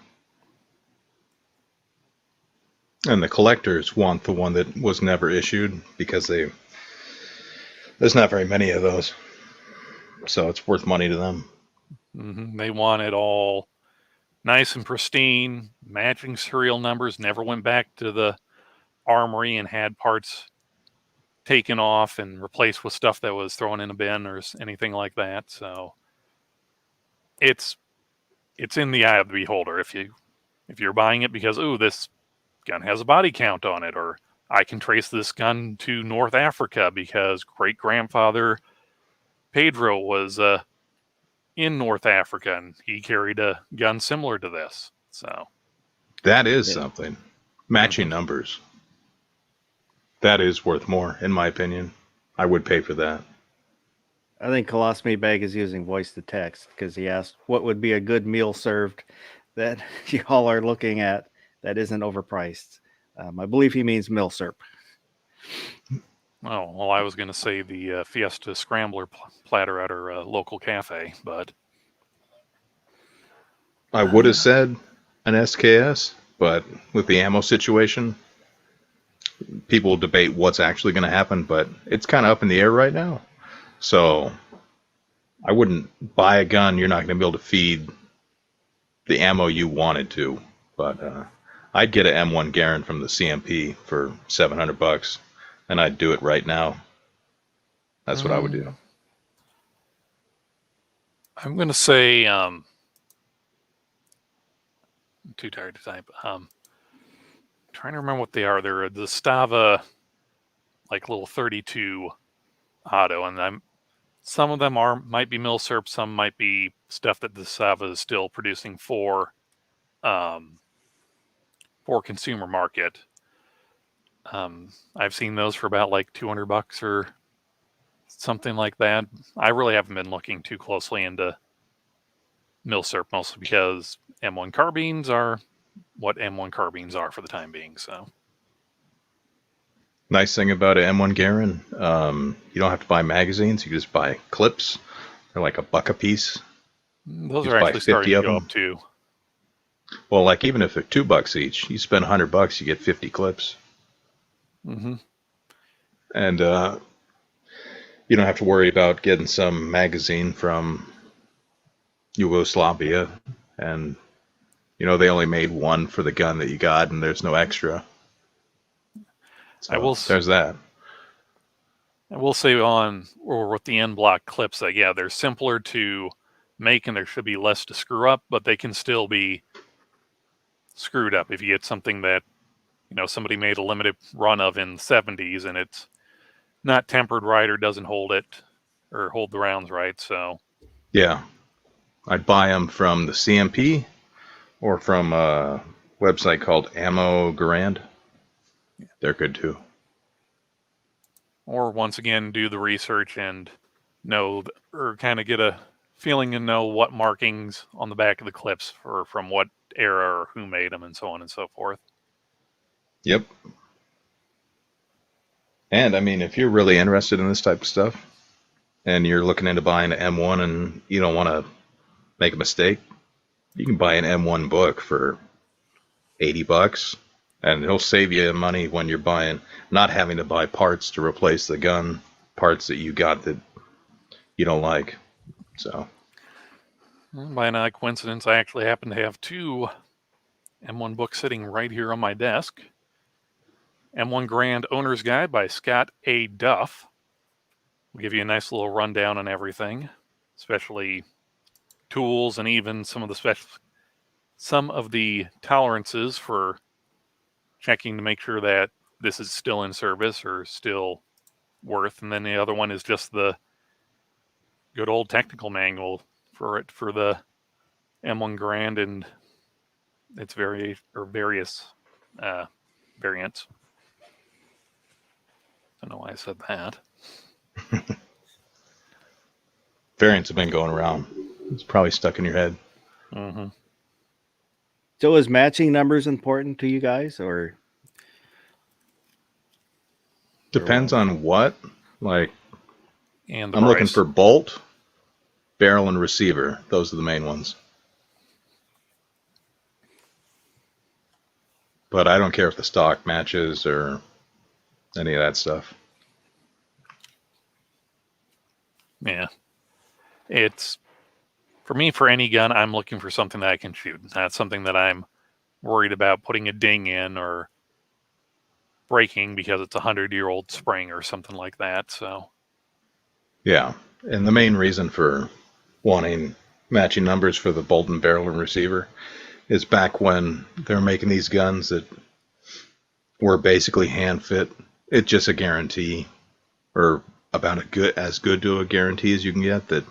And the collectors want the one that was never issued because there's not very many of those. So it's worth money to them. Mm-hmm. They want it all nice and pristine, matching serial numbers, never went back to the armory and had parts taken off and replaced with stuff that was thrown in a bin or anything like that. So it's in the eye of the beholder. If you're buying it because, ooh, this gun has a body count on it, or I can trace this gun to North Africa because great grandfather Pedro was in North Africa and he carried a gun similar to this. So that is something. Matching numbers. That is worth more, in my opinion. I would pay for that. I think Colostomy Bag is using voice to text because he asked what would be a good meal served that y'all are looking at that isn't overpriced. I believe he means Milsurp. Oh, well, I was going to say the Fiesta Scrambler platter at our local cafe, but I would have said an SKS, but with the ammo situation, people debate what's actually going to happen, but it's kind of up in the air right now. So I wouldn't buy a gun you're not going to be able to feed the ammo you wanted to. But I'd get an M1 Garand from the CMP for $700, and I'd do it right now. That's what I would do. I'm going to say, I'm too tired to type. Trying to remember what they are. They're the Stava, like little 32 auto, and some of them might be Milsurp, some might be stuff that the Stava is still producing for consumer market. I've seen those for about like $200 or something like that. I really haven't been looking too closely into Milsurp, mostly because M1 carbines are what M1 carbines are for the time being. So, nice thing about an M1 Garand, you don't have to buy magazines. You just buy clips. They're like $1 a piece. Those are actually starting to go up too. Well, like even if they're $2 each, you spend $100, you get 50 clips. Mm-hmm. And you don't have to worry about getting some magazine from Yugoslavia, and they only made one for the gun that you got, and there's no extra. So there's that. I will say with the end block clips that they're simpler to make and there should be less to screw up, but they can still be screwed up if you get something that somebody made a limited run of in the 70s and it's not tempered right or doesn't hold the rounds right. So yeah, I'd buy them from the CMP or from a website called Ammo Garand. They're good too. Or once again, do the research and know, or kind of get a feeling and know what markings on the back of the clips from what era or who made them and so on and so forth. Yep. And I mean, if you're really interested in this type of stuff and you're looking into buying an M1 and you don't want to make a mistake, you can buy an M1 book for $80, and it'll save you money when you're not having to buy parts to replace the gun, parts that you got that you don't like. So, by an odd coincidence, I actually happen to have two M1 books sitting right here on my desk. M1 Garand Owner's Guide by Scott A. Duff. We'll give you a nice little rundown on everything, especially tools and even some of the tolerances for checking to make sure that this is still in service or still worth. And then the other one is just the good old technical manual for the M1 Garand and its various variants. I don't know why I said that. Variants have been going around. It's probably stuck in your head. Mm-hmm. So is matching numbers important to you guys, or Depends on what. Like, And the I'm looking price. for bolt, barrel, and receiver. Those are the main ones. But I don't care if the stock matches or any of that stuff. Yeah. It's, for me, for any gun, I'm looking for something that I can shoot. It's not something that I'm worried about putting a ding in or breaking because it's a 100-year-old spring or something like that. So, Yeah. And the main reason for wanting matching numbers for the bolt and barrel and receiver is back when they're making these guns that were basically hand fit. It's just a guarantee, or about as good to a guarantee as you can get, that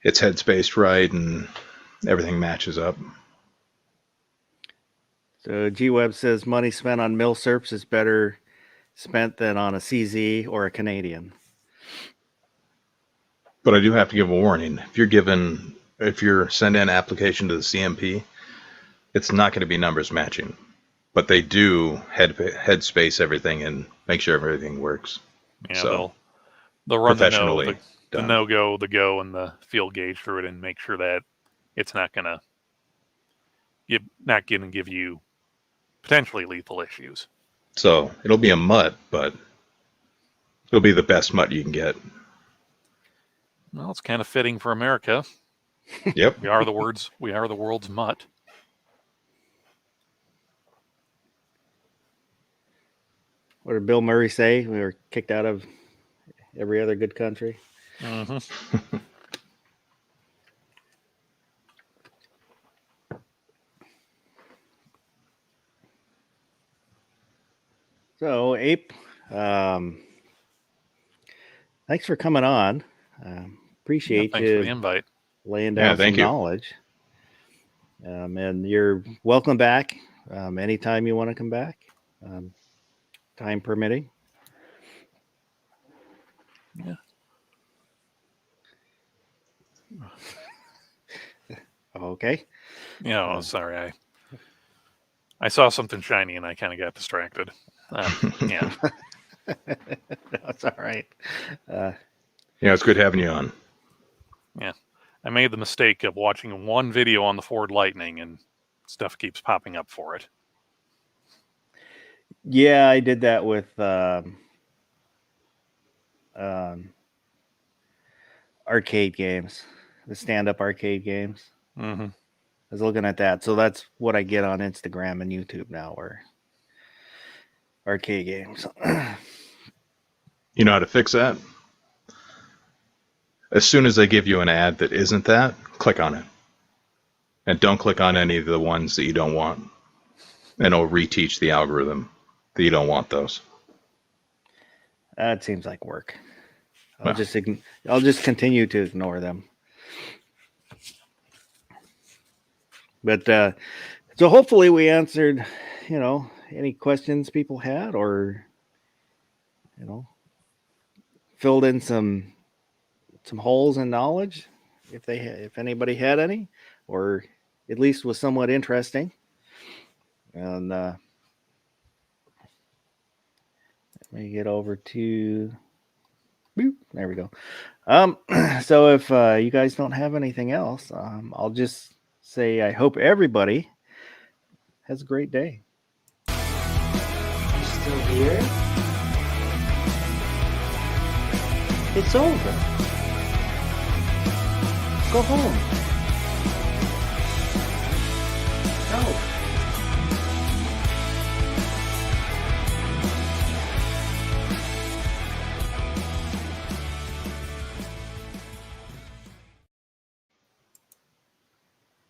it's head spaced right and everything matches up. so G-Web says money spent on Milsurps is better spent than on a CZ or a Canadian. But I do have to give a warning. If you're sending an application to the CMP, it's not going to be numbers matching. But they do head space everything and make sure everything works. yeah, So, they'll run the no, professionally the done. no-go, the go, and the field gauge through it and make sure that it's not going to give you potentially lethal issues. So it'll be a mutt, but it'll be the best mutt you can get. Well, it's kind of fitting for America. Yep. We are the world's mutt. What did Bill Murray say? We were kicked out of every other good country. Mm-hmm. So, Ape, thanks for coming on. Appreciate Thanks for the you invite. laying down some thank you. knowledge. And you're welcome back anytime you want to come back, time permitting. Yeah. Okay. Yeah, sorry. I saw something shiny and I kind of got distracted. Yeah. That's all right. Yeah, it's good having you on. Yeah. I made the mistake of watching one video on the Ford Lightning and stuff keeps popping up for it. Yeah, I did that with arcade games, the stand-up arcade games. Mm-hmm. I was looking at that. So that's what I get on Instagram and YouTube now, or arcade games. You know how to fix that? As soon as they give you an ad that isn't that, click on it. And don't click on any of the ones that you don't want. And it'll reteach the algorithm that you don't want those. That seems like work. Well. I'll just continue to ignore them. But so hopefully we answered, any questions people had, or filled in some holes in knowledge if anybody had any, or at least was somewhat interesting. And let me get over to there we go. So if you guys don't have anything else, I'll just say I hope everybody has a great day. You still here? It's over. Go home.